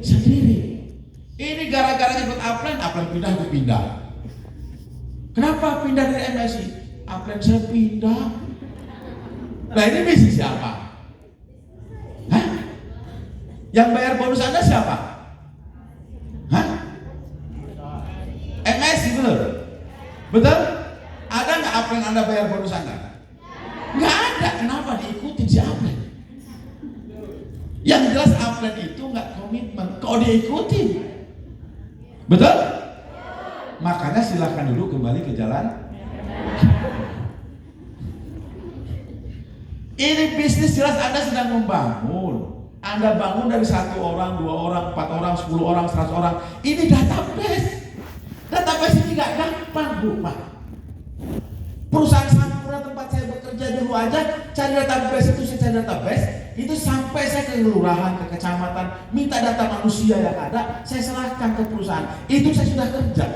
sendiri. Ini gara-gara ikut upline pindah. Kenapa pindah dari MSI? Upline saya pindah. Nah ini bisnis siapa? Hah? Yang bayar bonus Anda siapa? Hah? MSI betul? Betul? Ada nggak upline Anda bayar bonus Anda? Nggak ada. Kenapa? Diikuti si upline. Yang jelas upline itu nggak komitmen. Kok diikuti? Betul? Makanya silahkan dulu kembali ke jalan. Ini bisnis jelas Anda sedang membangun. Anda bangun dari 1 orang, 2 orang, 4 orang, 10 orang, 100 orang. Ini database. Database ini gak gampang, Bu, Pak. Perusahaan Sampurna tempat tempat saya bekerja dulu aja, cari database itu, saya cari database itu sampai saya ke kelurahan, ke kecamatan, minta data manusia yang ada, saya serahkan ke perusahaan. Itu saya sudah kerja.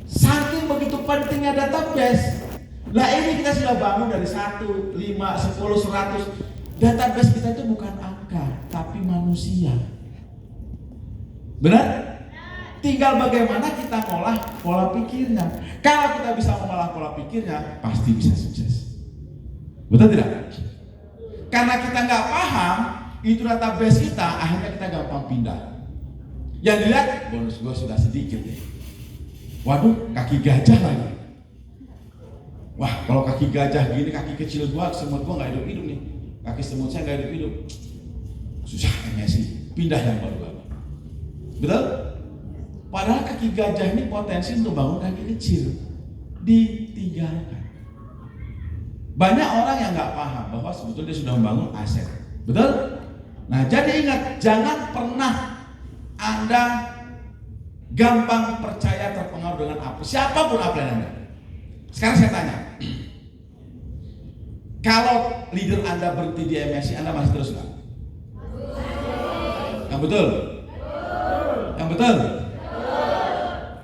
Saking begitu pentingnya database. Nah ini kita sudah bangun dari 1, 5, 10, 100. Database kita itu bukan angka, tapi manusia. Benar? Tinggal bagaimana kita ngolah pola pikirnya. Kalau kita bisa mengolah pola pikirnya, pasti bisa sukses. Betul tidak? Karena kita nggak paham itu database kita, akhirnya kita gampang pindah. Yang dilihat bonus gue sudah sedikit nih. Waduh, kaki gajah lagi. Wah, kalau kaki gajah gini, kaki kecil gua, semut gua nggak hidup nih. Kaki semut saya nggak hidup. Susah MSI, pindah yang baru. Betul? Padahal kaki gajah ini potensi untuk bangun kaki kecil, ditinggalkan. Banyak orang yang nggak paham bahwa sebetulnya dia sudah membangun aset. Betul? Nah, jadi ingat, jangan pernah Anda gampang percaya terpengaruh dengan apa, siapapun upline Anda. Sekarang saya tanya, kalau leader Anda berhenti di MSI, Anda masih terus nggak? Yang betul? Yang betul?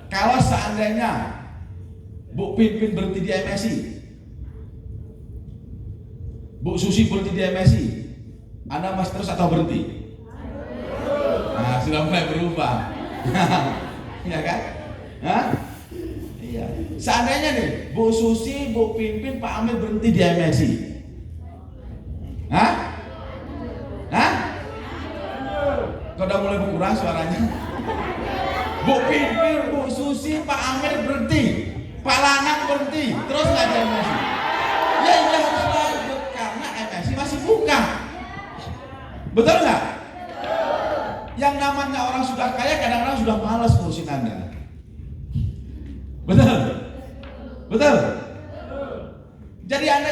Kalau seandainya Bu Pinpin berhenti di MSI, Bu Susi berhenti di MSI, Anda masih terus atau berhenti? Nah, sudah mulai berubah. Iya kan? Hah? Iya. Seandainya nih, Bu Susi, Bu Pinpin, Pak Amir berhenti di MSI. Hah? Hah? Kok udah mulai berkurang suaranya? Bu Pinpin, Bu Susi, Pak Amir berhenti, Pak Lanang berhenti, terus nggak di MSI. Ya iya harus lanjut karena MSI masih buka. Betul nggak? Yang namanya orang sudah kaya kadang-kadang sudah malas ngurusin Anda. Betul? Betul? Jadi Anda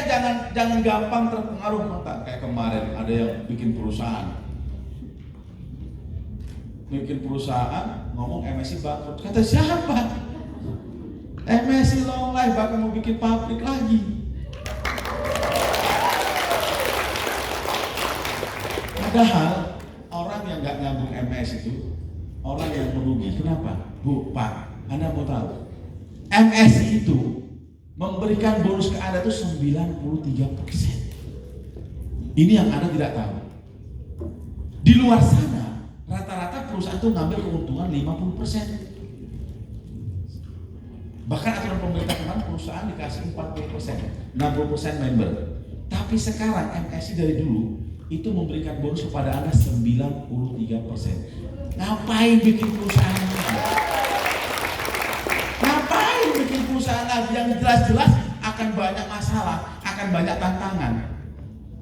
jangan gampang terpengaruh kayak kemarin ada yang bikin perusahaan ngomong MSI bangkrut. Kata siapa? MSI Long Life bahkan mau bikin pabrik lagi. Padahal orang yang nggak nyambung MS itu orang yang merugi. Kenapa? Bu, Pak, Anda mau tahu? MSI itu memberikan bonus ke Anda itu 93%. Ini yang Anda tidak tahu. Di luar sana, rata-rata perusahaan itu ngambil keuntungan 50%. Bahkan aturan pemerintah kemarin perusahaan dikasih 40%, 60% member. Tapi sekarang MSI dari dulu itu memberikan bonus kepada Anda 93%. Ngapain bikin perusahaan lagi? Ngapain bikin perusahaan lagi yang jelas-jelas akan banyak masalah, akan banyak tantangan.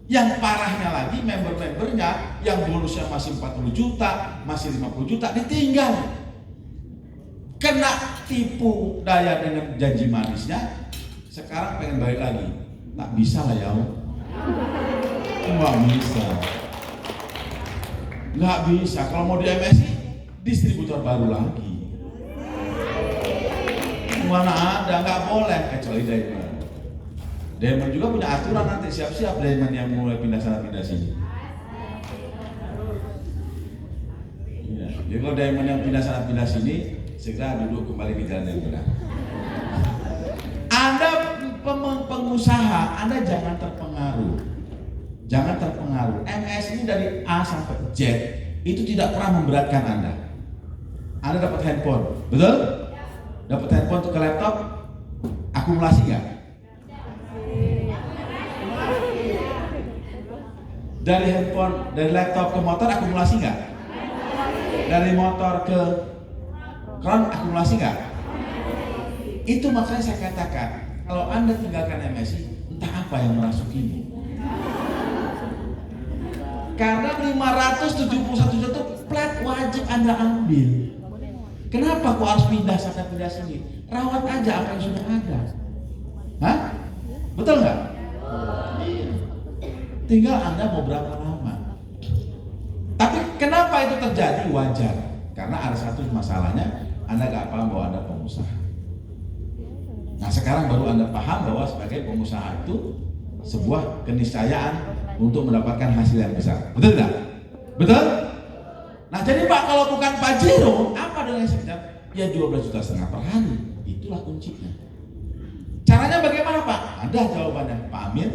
Yang parahnya lagi member-membernya yang bonusnya masih 40 juta, masih 50 juta ditinggal. Kena tipu daya dengan janji manisnya, sekarang pengen balik lagi. Tak bisa lah ya. Nggak bisa. Nggak bisa. Kalau mau di MSI, distributor baru lagi. Mana ada, nggak boleh kecuali Diamond. Diamond juga punya aturan nanti, siap-siap Diamond yang mulai pindah sana pindah sini. Ya. Jadi kalau Diamond yang pindah sana pindah sini, segera duduk kembali di jalan yang benar. Anda pengusaha, Anda jangan terpengaruh. Jangan terpengaruh. MS ini dari A sampai Z itu tidak pernah memberatkan Anda. Anda dapat handphone, betul? Dapat handphone untuk ke laptop, akumulasi nggak? Dari handphone, dari laptop ke motor akumulasi nggak? Dari motor ke kron akumulasi nggak? Itu makanya saya katakan, kalau Anda tinggalkan MSI, entah apa yang merasukimu. Karena 571 juta itu plat wajib Anda ambil. Kenapa kok harus pindah sana pindah sini? Rawat aja apa yang sudah ada. Hah? Betul nggak? Iya. Tinggal Anda mau berapa lama. Tapi kenapa itu terjadi? Wajar. Karena ada satu masalahnya, Anda nggak paham bahwa Anda pengusaha. Nah sekarang baru Anda paham bahwa sebagai pengusaha itu sebuah keniscayaan untuk mendapatkan hasil yang besar. Betul tidak? Betul? Nah jadi Pak, kalau bukan Pajero, apa dengan yang sekitar? Ya 12,5 juta per hari. Itulah kuncinya. Caranya bagaimana Pak? Ada jawabannya. Pak Amir,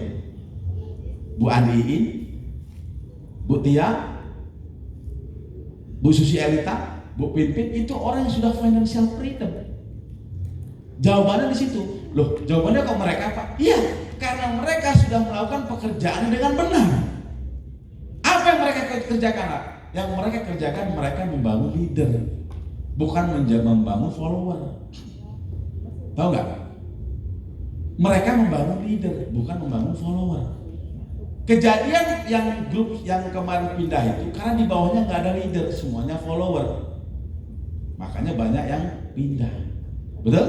Bu Andi, Bu Tia, Bu Susi Elita, Bu Pimpin, itu orang yang sudah financial freedom. Jawabannya di situ. Loh, jawabannya kok mereka Pak? Iya, karena mereka sudah melakukan pekerjaan dengan benar. Apa yang mereka kerjakan Pak? Yang mereka kerjakan, mereka membangun leader, bukan membangun follower. Tahu nggak? Mereka membangun leader, bukan membangun follower. Kejadian yang grup yang kemarin pindah itu karena di bawahnya nggak ada leader, semuanya follower. Makanya banyak yang pindah. Betul?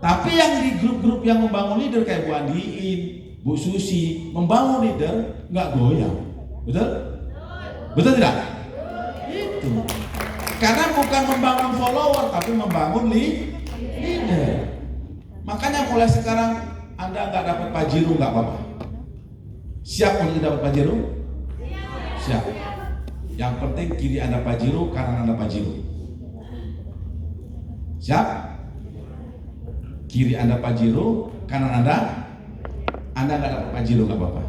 Tapi yang di grup-grup yang membangun leader kayak Bu Andiin, Bu Susi, membangun leader nggak goyang. Betul? Betul tidak? Itu. Karena bukan membangun follower tapi membangun leader. Makanya mulai sekarang Anda nggak dapat Pajero nggak apa-apa. Siap untuk dapat Pajero? Siap. Yang penting kiri Anda Pajero, kanan Anda Pajero. Siap? Kiri Anda Pajero, kanan Anda nggak dapat Pajero nggak apa-apa.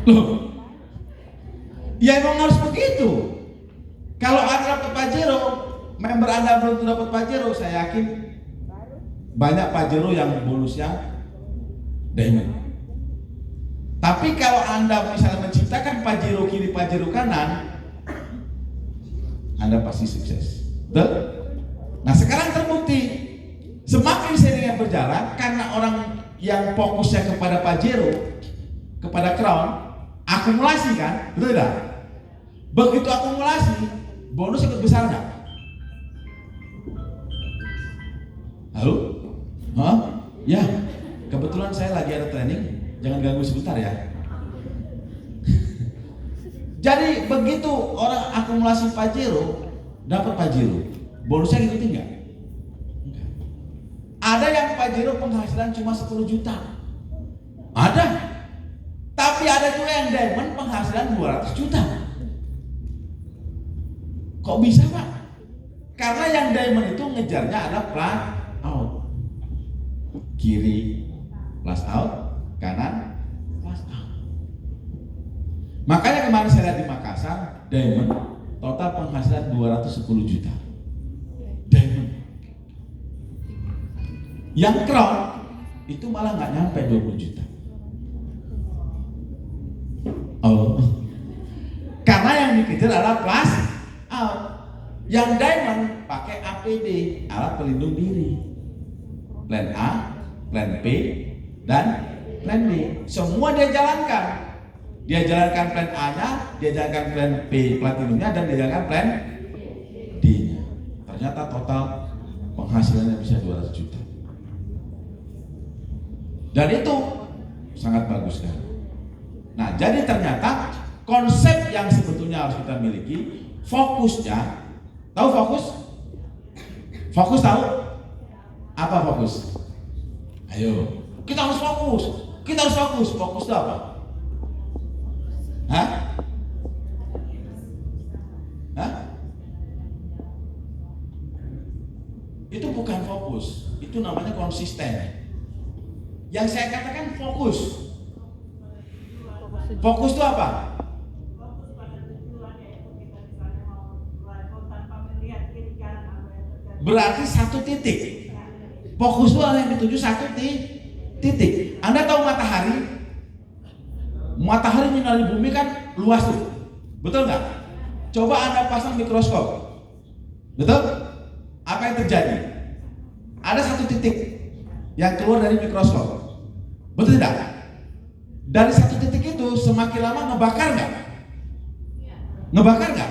Loh, ya emang harus begitu. Kalau Anda dapat Pajero, member Anda belum dapat Pajero, saya yakin banyak Pajero yang bonusnya diamond. Tapi kalau Anda misalnya menciptakan Pajero kiri, Pajero kanan, Anda pasti sukses. Betul? Nah sekarang terbukti, semakin sharingnya berjalan, karena orang yang fokusnya kepada Pajero, kepada crown, akumulasi kan, betul tidak? Begitu akumulasi, bonus ikut besar nggak? Halo? Hah? Ya, kebetulan saya lagi ada training, jangan ganggu sebentar ya. Jadi begitu orang akumulasi Pajero, dapat Pajero, bonusnya ngikutin nggak? Enggak. Ada yang Pajero penghasilan cuma 10 juta, ada. Tapi ada juga yang diamond penghasilan 200 juta. Kok bisa Pak? Karena yang diamond itu ngejarnya adalah plus out, kiri plus out, kanan plus out. Makanya kemarin saya lihat di Makassar, diamond total penghasilan 210 juta. Diamond. Yang crown itu malah nggak nyampe 20 juta. Oh, karena yang dikejar adalah plus out. Yang diamond pakai APD, alat pelindung diri. Plan A, plan B, dan plan D. Semua dia jalankan. Dia jalankan plan A-nya, dia jalankan plan B platinumnya, dan dia jalankan plan D-nya. Ternyata total penghasilannya bisa 200 juta. Dan itu sangat bagus kan. Nah, jadi ternyata konsep yang sebetulnya harus kita miliki, fokusnya, tahu fokus? Fokus tahu? Apa fokus? Ayo, kita harus fokus. Kita harus fokus. Fokus itu apa? Hah? Hah? Itu bukan fokus, itu namanya konsisten. Yang saya katakan fokus. Fokus itu apa? Berarti satu titik. Fokus itu yang dituju satu titik. Anda tahu matahari? Matahari menyinari bumi kan luas tuh, betul nggak? Coba Anda pasang mikroskop, betul? Apa yang terjadi? Ada satu titik yang keluar dari mikroskop, betul tidak? Dari satu titik itu semakin lama ngebakar nggak? Ngebakar nggak?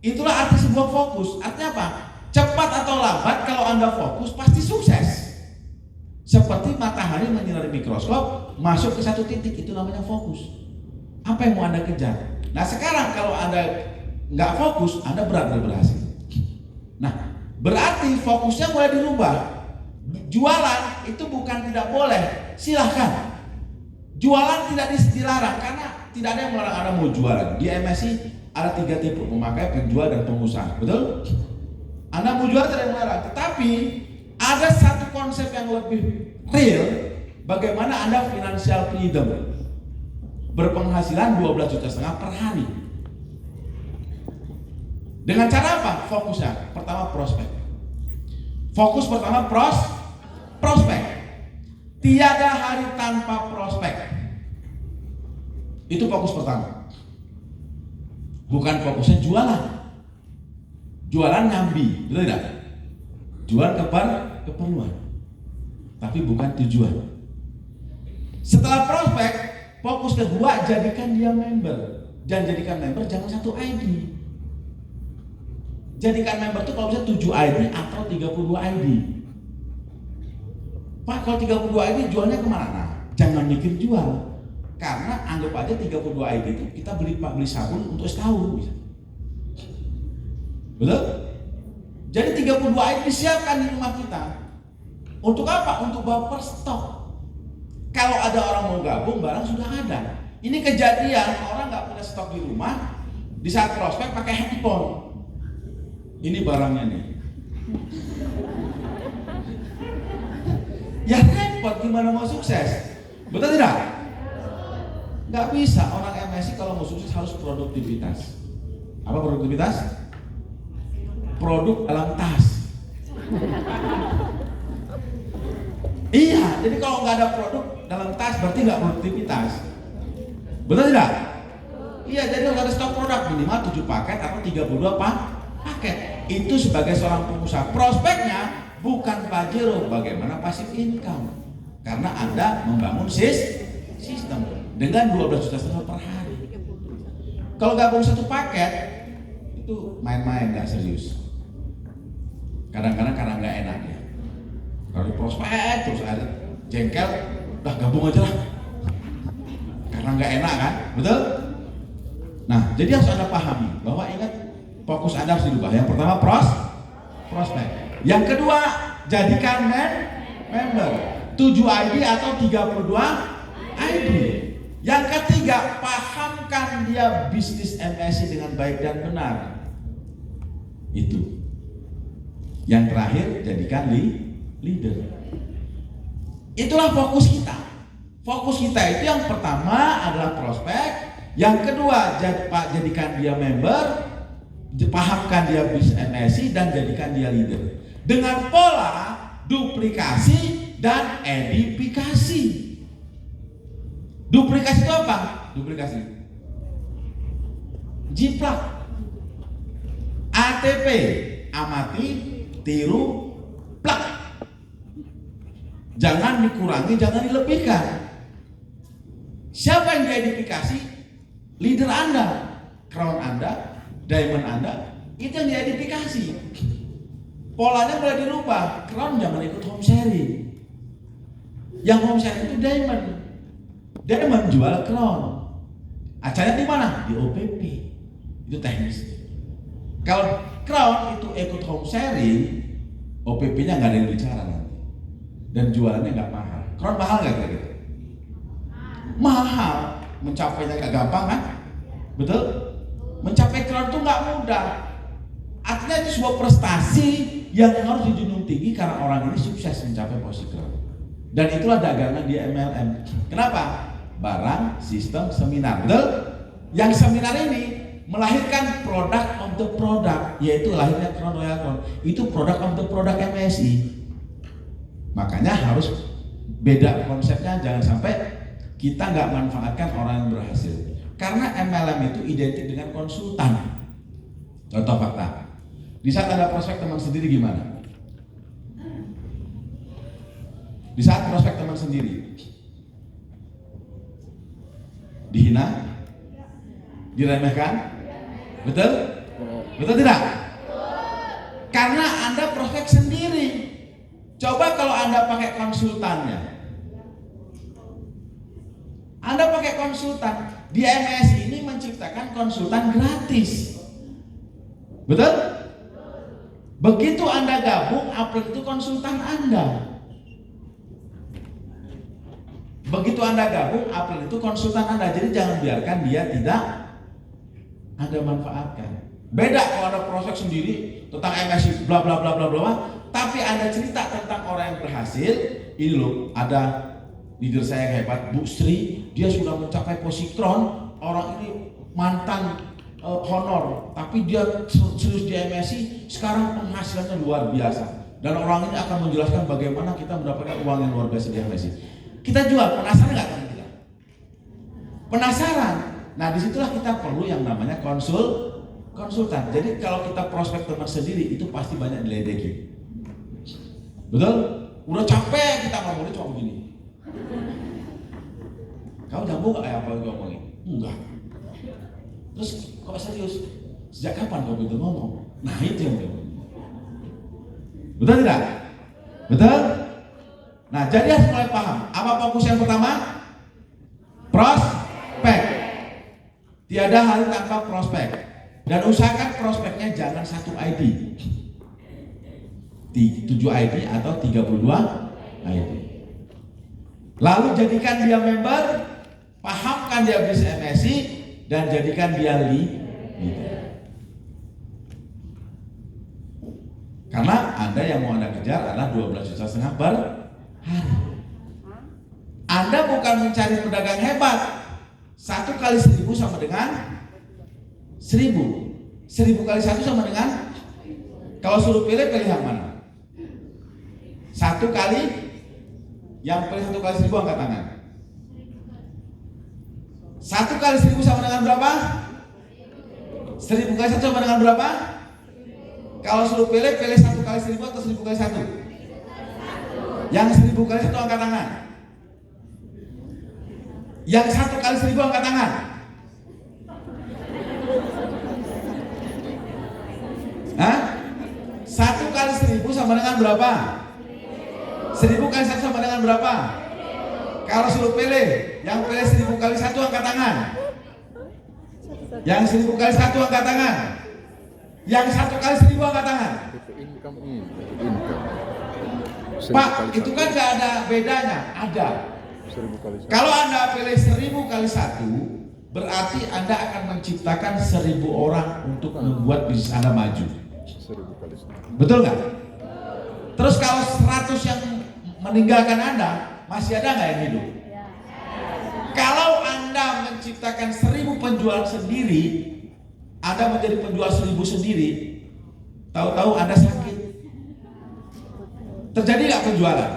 Itulah arti sebuah fokus. Artinya apa? Cepat atau lambat kalau Anda fokus pasti sukses. Seperti matahari menyinari mikroskop, masuk ke satu titik, itu namanya fokus. Apa yang mau Anda kejar? Nah sekarang kalau Anda nggak fokus, Anda berat berhasil. Nah Berarti fokusnya mulai dirubah. Jualan itu bukan tidak boleh, silahkan. Jualan tidak dilarang karena tidak ada yang melarang Anda mau jualan. Di MSI ada 3 tipe, pemakai, penjual, dan pengusaha. Betul? Anda mau jual tidak ada yang melarang. Tetapi ada satu konsep yang lebih real, bagaimana Anda financial freedom, berpenghasilan 12,5 juta per hari. Dengan cara apa? Fokusnya pertama prospek. Fokus pertama prospek. Tiada hari tanpa prospek. Itu fokus pertama. Bukan fokusnya jualan. Jualan nyambi, betul tidak? Jual keperluan. Tapi bukan tujuan. Setelah prospek, fokus kedua, jadikan dia member. Dan jadikan member jangan satu ID. Jadikan member itu kalau bisa 7 ID atau 32 ID. Pak, kalau 32 ID jualnya kemana? Nah, jangan mikir jual. Karena anggap aja 32 ID itu kita beli sabun untuk setahun bisa. Betul? Jadi 32 ID disiapkan di rumah kita. Untuk apa? Untuk buffer stok. Kalau ada orang mau gabung, barang sudah ada. Ini kejadian orang nggak punya stok di rumah, di saat prospek pakai handphone. Ini barangnya nih. Ya repot, gimana mau sukses? Betul tidak? Nggak bisa, orang MSI kalau mau sukses harus produktivitas. Apa produktivitas? Produk dalam tas. Iya, jadi kalau nggak ada produk dalam tas berarti nggak produktivitas. Betul tidak? Iya, jadi harus ada stok produk minimal 7 paket atau 32 paket. Itu sebagai seorang pengusaha. Prospeknya bukan pajero, bagaimana passive income. Karena Anda membangun sistem dengan 12,5 juta per hari. Kalau gabung satu paket itu main-main, nggak serius. Kadang-kadang karena nggak enak ya. Kalau di prospek terus ada jengkel, udah gabung aja lah. Karena nggak enak kan, betul? Nah, jadi harus Anda pahami bahwa ingat fokus Anda harus dirubah. Yang pertama prospek. Yang kedua, jadikan member. 7 ID atau 32 ID. Yang ketiga, pahamkan dia bisnis MSI dengan baik dan benar. Itu. Yang terakhir, jadikan leader. Itulah fokus kita. Fokus kita itu yang pertama adalah prospek, yang kedua jadikan dia member, pahamkan dia bisnis MSI, dan jadikan dia leader. Dengan pola duplikasi dan edifikasi. Duplikasi itu apa? Duplikasi jiplak. ATP, amati, tiru, plak. Jangan dikurangi, jangan dilebihkan. Siapa yang diedifikasi? Leader Anda, crown Anda, diamond Anda, itu yang diedifikasi. Polanya mulai dirubah. Crown jangan ikut home sharing. Yang home sharing itu diamond. Diamond jual crown. Acaranya di mana? Di OPP. Itu teknis. Kalau crown itu ikut home sharing, OPP-nya nggak ada yang bicara nanti. Dan jualannya nggak mahal. Crown mahal nggak kira-kira? Mahal. Mencapainya nggak gampang kan? Betul? Mencapai crown itu nggak mudah. Artinya itu sebuah prestasi yang harus dijunjung tinggi karena orang ini sukses mencapai posisi crown. Dan itulah dagangan di MLM. Kenapa? Barang, sistem, seminar. Betul? Yang seminar ini melahirkan produk of the product, yaitu lahirnya Crown Royal Crown. Itu produk of the product MSI. Makanya harus beda konsepnya, jangan sampai kita nggak manfaatkan orang yang berhasil. Karena MLM itu identik dengan konsultan. Contoh fakta. Di saat ada prospek teman sendiri gimana? Di saat prospek teman sendiri dihina, diremehkan, betul? Betul tidak? Karena Anda prospek sendiri. Coba kalau Anda pakai konsultannya. Anda pakai konsultan. Di MSI ini menciptakan konsultan gratis. Betul? Begitu Anda gabung, April itu konsultan Anda. Begitu Anda gabung, April itu konsultan Anda. Jadi jangan biarkan dia tidak Anda manfaatkan. Beda kalau ada prospek sendiri tentang MSI bla bla bla bla bla, tapi Anda cerita tentang orang yang berhasil. Ini loh, ada leader saya yang hebat, Bu Sri, dia sudah mencapai positron. Orang ini mantan honor, tapi dia serius di MSI, sekarang penghasilannya luar biasa. Dan orang ini akan menjelaskan bagaimana kita mendapatkan uang yang luar biasa di MSI. Kita jual, penasaran nggak teman kita? Penasaran. Nah disitulah kita perlu yang namanya konsultan. Jadi kalau kita prospek teman sendiri itu pasti banyak diledeki. Betul? Udah capek kita ngomongin cuma begini. Kamu nyambung nggak apa yang gue ngomongin? Enggak. Terus kok serius? Sejak kapan kau begitu ngomong? Nah itu yang dia. Betul tidak? Betul? Nah jadi harus mulai paham. Apa fokus yang pertama? Prospek. Tiada hari tanpa prospek. Dan usahakan prospeknya jangan 1 ID. 7 ID atau 32 ID. Lalu jadikan dia member, pahamkan dia bisnis MSI, dan jadikan dia leader. Karena Anda yang mau Anda kejar adalah 12,5 juta per hari. Anda bukan mencari pedagang hebat. 1 kali 1000 sama dengan 1000. 1000 kali 1 sama dengan, kalau suruh pilih yang mana? 1 kali, yang pilih 1 kali 1000 angkat tangan. 1 kali 1000 sama dengan berapa? 1000 kali 1 sama dengan berapa? Kalau suruh pilih 1 kali 1000 atau 1000 kali 1? Yang 1000 kali 1 angkat tangan. Yang 1 kali 1000 angkat tangan. Hah? 1 kali 1000 sama dengan berapa? 1000 kali 1 sama dengan berapa? Kalau suruh pilih, yang pilih 1000 kali 1 angkat tangan. Yang 1000 kali 1 angkat tangan. Yang 1 kali 1000 angkat tangan. Pak, itu kan gak ada bedanya. Ada. Kalau Anda pilih 1000 kali 1, berarti Anda akan menciptakan 1000 orang untuk membuat bisnis Anda maju. Betul nggak? Terus kalau 100 yang meninggalkan Anda, masih ada nggak yang hidup? Kalau Anda menciptakan 1000 penjual sendiri, Anda menjadi penjual 1000 sendiri, tahu-tahu Anda sakit. Terjadi nggak penjualan?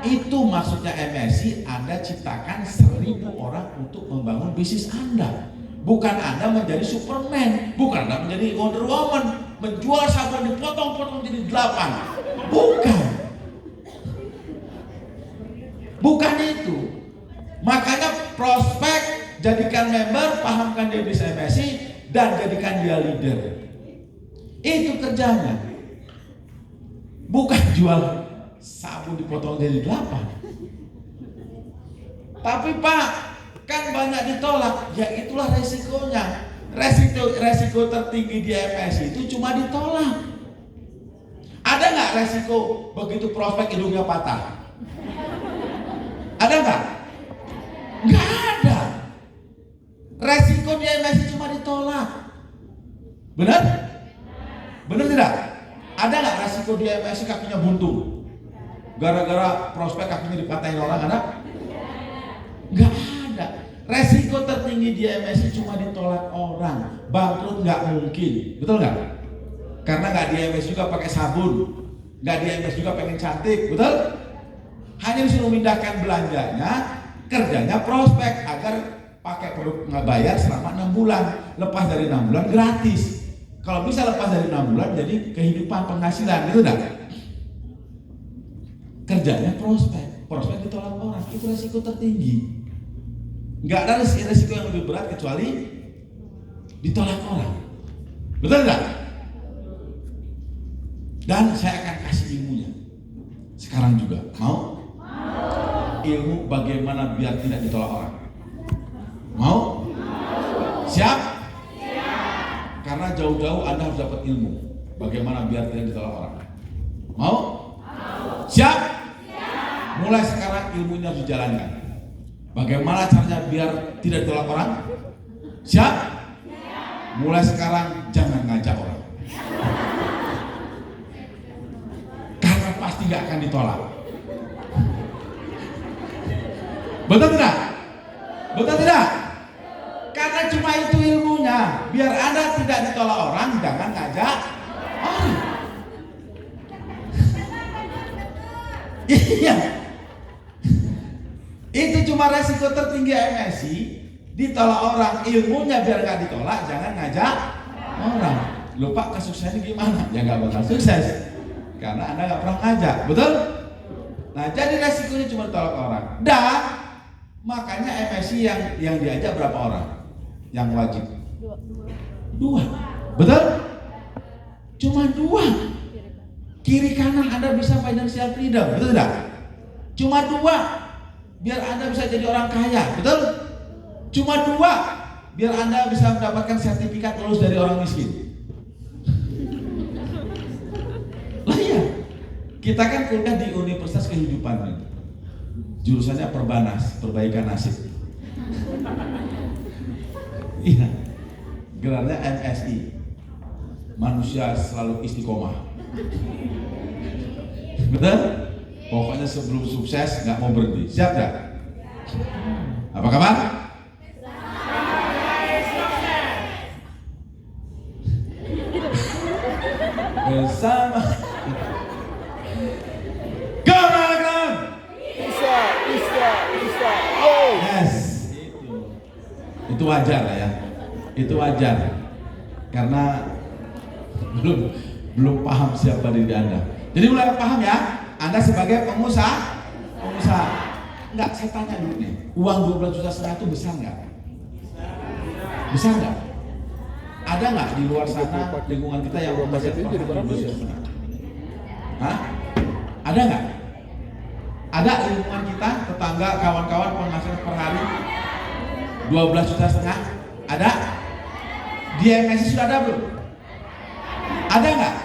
Itu maksudnya MSI, Anda ciptakan 1000 orang untuk membangun bisnis Anda. Bukan Anda menjadi Superman, bukan Anda menjadi Wonder Woman, menjual sabun dipotong-potong jadi 8. Bukan itu. Makanya prospek, jadikan member, pahamkan dia bisnis MSI, dan jadikan dia leader. Itu kerjanya. Bukan jual sabun dipotong jadi 8. Tapi Pak, kan banyak ditolak. Ya itulah resikonya. Resiko tertinggi di MSI itu cuma ditolak. Ada nggak resiko begitu prospek hidungnya patah? Ada nggak? Nggak ada. Resiko di MSI cuma ditolak. Benar? Benar tidak? Ada nggak resiko di MSI kakinya buntu? Gara-gara prospek kakinya dipatahin orang, ada? Nggak ada. Resiko tertinggi di MSI cuma ditolak orang. Bangkrut nggak mungkin, betul nggak? Karena nggak di MSI juga pakai sabun, nggak di MSI juga pengen cantik, betul? Hanya disuruh memindahkan belanjanya, kerjanya prospek agar pakai produk nggak bayar selama 6 bulan. Lepas dari 6 bulan gratis. Kalau bisa lepas dari 6 bulan jadi kehidupan penghasilan, gitu enggak? Kerjanya prospek ditolak orang, itu resiko tertinggi. Nggak ada resiko yang lebih berat kecuali ditolak orang. Betul nggak? Dan saya akan kasih ilmunya sekarang juga. Mau? Ilmu bagaimana biar tidak ditolak orang. Mau? Siap? Karena jauh-jauh Anda harus dapat ilmu. Bagaimana biar tidak ditolak orang? Mau? Siap? Mulai sekarang ilmunya harus dijalankan. Bagaimana caranya biar tidak ditolak orang? Siap? Mulai sekarang jangan ngajak orang. Karena pasti gak akan ditolak. Betul tidak? Betul tidak? Karena cuma itu ilmunya. Biar Anda tidak ditolak orang, jangan ngajak orang. Iya. Itu cuma resiko tertinggi MSI. Ditolak orang, ilmunya biar gak ditolak, jangan ngajak orang. Lupa kesuksesannya gimana? Ya gak bakal sukses karena Anda gak pernah ngajak, betul? Nah, jadi resikonya cuma ditolak orang. Dan makanya MSI yang diajak berapa orang? Yang wajib? Dua. Betul? Cuma dua. Kiri kanan Anda bisa financial freedom, betul tidak? Cuma dua. Biar Anda bisa jadi orang kaya, betul? Cuma dua, biar Anda bisa mendapatkan sertifikat lulus dari orang miskin. Lah iya, kita kan kuliah di Universitas Kehidupan, jurusannya Perbanas, perbaikan nasib. Iya, gelarnya MSI, manusia selalu istiqomah. Betul? Pokoknya sebelum sukses nggak mau berhenti. Siap nggak? Apa kabar? Bersama Gerakan Bisa. Yeay. Yes, itu wajar lah ya, itu wajar karena belum paham siapa diri Anda. Jadi mulai paham ya, Anda sebagai pengusaha. Enggak, saya tanya dulu nih, uang 12,5 juta itu besar nggak? Besar nggak? Ada nggak di luar sana lingkungan kita yang membaca Hah? Ada nggak? Ada lingkungan kita, tetangga, kawan-kawan penghasilan per hari 12,5 juta? Ada? Di MSI sudah ada belum? Ada nggak?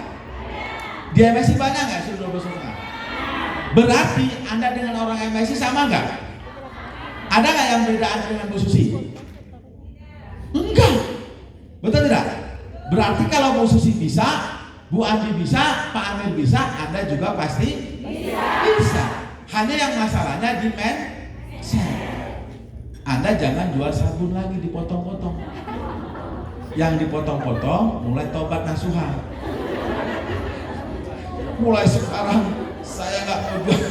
Di MSI banyak nggak sudah 12,5? Berarti Anda dengan orang MSI sama nggak? Ada nggak yang beda Anda dengan Bu Susi? Enggak. Betul tidak? Berarti kalau Bu Susi bisa, Bu Andi bisa, Pak Amir bisa, Anda juga pasti bisa. Hanya yang masalahnya di mindset. Anda jangan jual sabun lagi dipotong-potong. Yang dipotong-potong mulai tobat nasuha. Mulai sekarang saya nggak mau jual.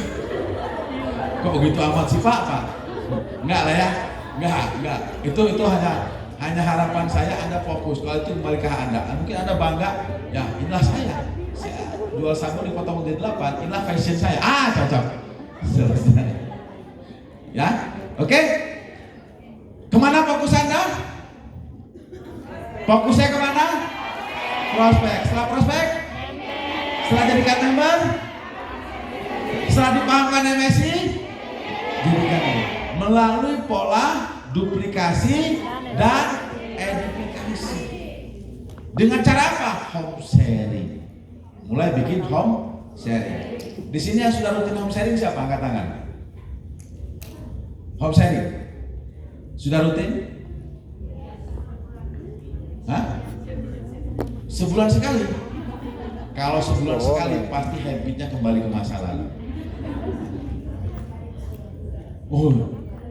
Kok begitu amat sih Pak? Enggak lah ya, enggak. Itu hanya harapan saya Anda fokus. Kalau itu kembali ke Anda, mungkin Anda bangga. Ya inilah saya jual sabun dipotong menjadi 8. Inilah fashion saya. Cocok. Selesai. Ya, oke. Kemana fokus Anda? Fokusnya kemana? Prospek. Setelah prospek, setelah jadikan member, setelah dipahamkan MSI, jadikan melalui pola duplikasi dan edifikasi. Dengan cara apa? Home sharing. Mulai bikin home sharing. Di sini yang sudah rutin home sharing siapa? Angkat tangan. Home sharing sudah rutin? Hah? Sebulan sekali. Kalau sebulan sekali pasti habitnya kembali ke masa lalu.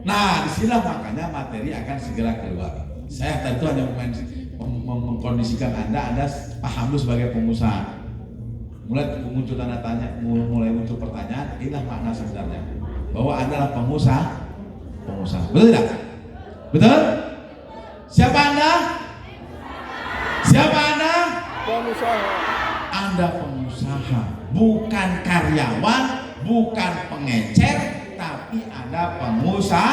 Nah, disinilah makanya materi akan segera keluar. Saya tadi itu hanya mengkondisikan Anda paham dulu sebagai pengusaha. Mulai muncul tanda tanya, mulai muncul pertanyaan, inilah makna sebenarnya bahwa Anda adalah pengusaha. Betul tidak? Betul? Siapa Anda? Siapa Anda? Pengusaha. Anda pengusaha, bukan karyawan, bukan pengecer, tapi Anda pengusaha.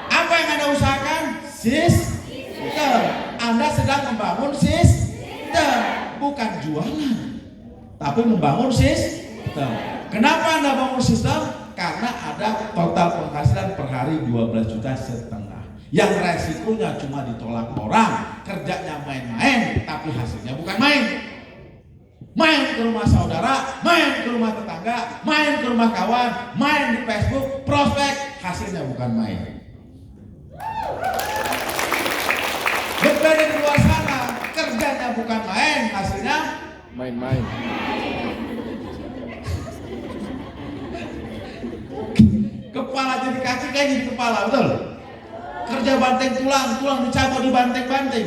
Apa yang Anda usahakan? Sistem. Anda sedang membangun sistem, bukan jualan, tapi membangun sistem. Kenapa Anda bangun sistem? Karena ada total penghasilan per hari 12,5 juta. Yang resikonya cuma ditolak orang, kerjanya main-main, tapi hasilnya bukan main. main ke rumah saudara, main ke rumah tetangga, main ke rumah kawan, main di Facebook, prospek, hasilnya bukan main. Berbeda di luar sana, kerjanya bukan main, hasilnya Main-main. kepala jadi kaki, kayak jadi kepala, betul? Kerja banteng tulang, tulang dicabut di banteng-banteng.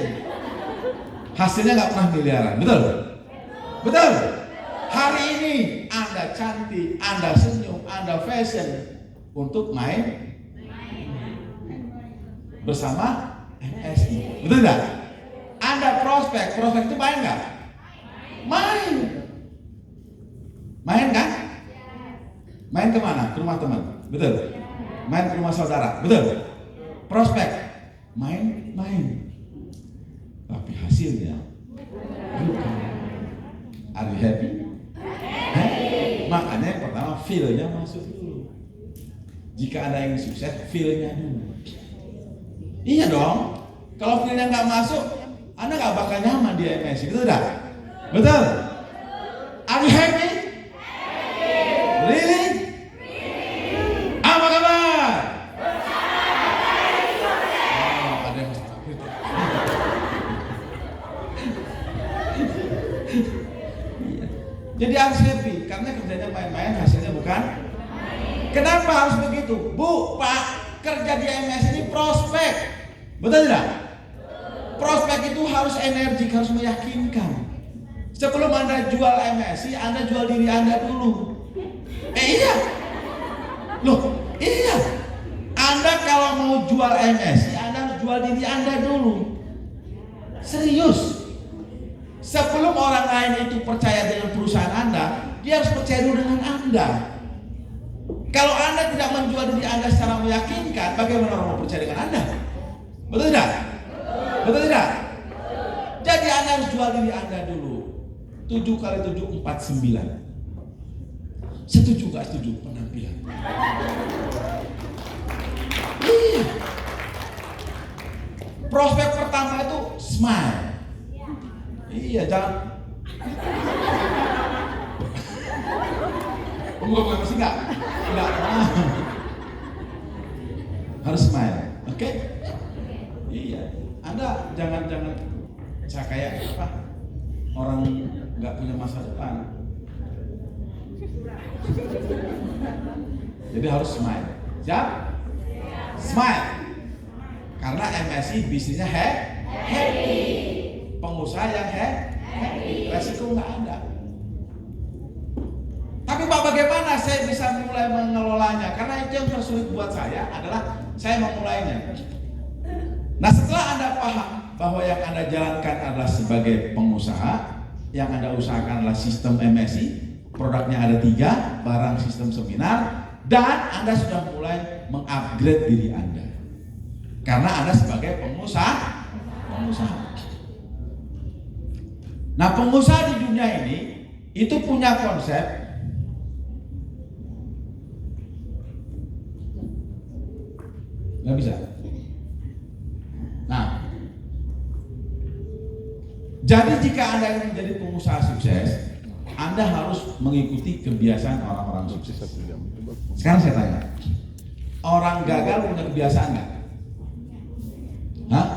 Hasilnya nggak pernah miliaran, betul? Betul? Hari ini Anda cantik, Anda senyum, Anda fashion untuk main bersama MSI, betul nggak? Anda prospek itu main nggak? Main. Main kan? Main kemana? Ke rumah teman, betul? Main ke rumah saudara, betul? Prospek, main. Tapi hasilnya bukan. Are you happy? Makanya yang pertama feel-nya masuk dulu. Jika Anda ingin sukses, feel-nya dulu. Iya dong. Kalau feel-nya nggak masuk, Anda nggak bakal nyaman di MSI, betul tidak? Betul. Are you happy? Really? Apa kabar? Oh, ada yang mesti takut. Jadi harus happy, karena kerjanya main-main, hasilnya bukan. Kenapa harus begitu? Bu, Pak, kerja di MS ini prospek, betul tidak? Prospek itu harus energik, harus meyakinkan. Sebelum Anda jual MSI, Anda jual diri Anda dulu. Iya. Loh, iya. Anda kalau mau jual MSI, Anda harus jual diri Anda dulu. Serius. Sebelum orang lain itu percaya dengan perusahaan Anda, dia harus percaya dulu dengan Anda. Kalau Anda tidak menjual diri Anda secara meyakinkan, bagaimana orang mau percaya dengan Anda? Betul tidak? Betul tidak? Jadi Anda harus jual diri Anda dulu. 7 kali 7 49. Setuju gak setuju penampilan? Iya. Prospek pertama itu smile. Iya, jangan. Bukan masih enggak. Harus smile, oke? Iya. Anda jangan saya kayak apa? Orang nggak punya masa depan. Jadi harus smile. Siap? Smile. Karena MSI bisnisnya happy. Pengusaha yang happy. Resiko nggak ada. Tapi Pak, bagaimana saya bisa mulai mengelolanya? Karena itu yang tersulit buat saya adalah saya memulainya. Nah, setelah Anda paham bahwa yang Anda jalankan adalah sebagai pengusaha, yang Anda usahakan adalah sistem MSI, produknya ada 3, barang sistem seminar, dan Anda sudah mulai mengupgrade diri Anda. Karena Anda sebagai pengusaha. Nah, pengusaha di dunia ini itu punya konsep nggak bisa. Nah, jadi jika Anda ingin menjadi pengusaha sukses, Anda harus mengikuti kebiasaan orang-orang sukses. Sekarang saya tanya, orang gagal punya kebiasaan nggak? Hah?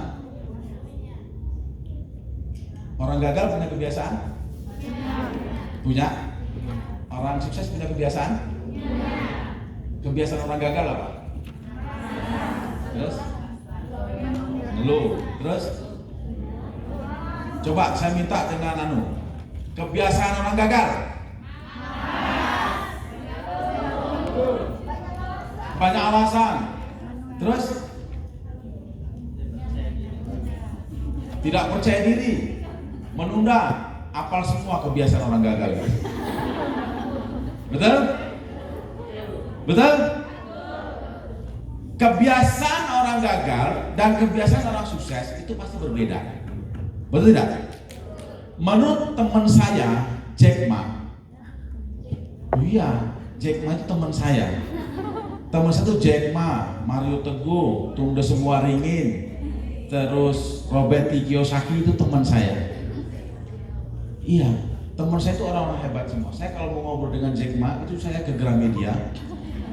Orang gagal punya kebiasaan? Punya? Orang sukses punya kebiasaan? Kebiasaan orang gagal apa? Terus? Ngeluh. Terus? Coba saya minta dengan kebiasaan orang gagal. Banyak alasan. Terus? Tidak percaya diri. Menunda. Apal semua kebiasaan orang gagal. Betul? Betul? Kebiasaan orang gagal dan kebiasaan orang sukses itu pasti berbeda. Betul tidak? Menurut teman saya, Jack Ma. Oh iya, Jack Ma itu teman saya. Teman saya itu Jack Ma, Mario Teguh, Tunggu Semua Ringin, terus Robert T. Kiyosaki itu teman saya. Iya, Teman saya itu orang-orang hebat semua. Saya kalau mau ngobrol dengan Jack Ma itu saya ke Gramedia,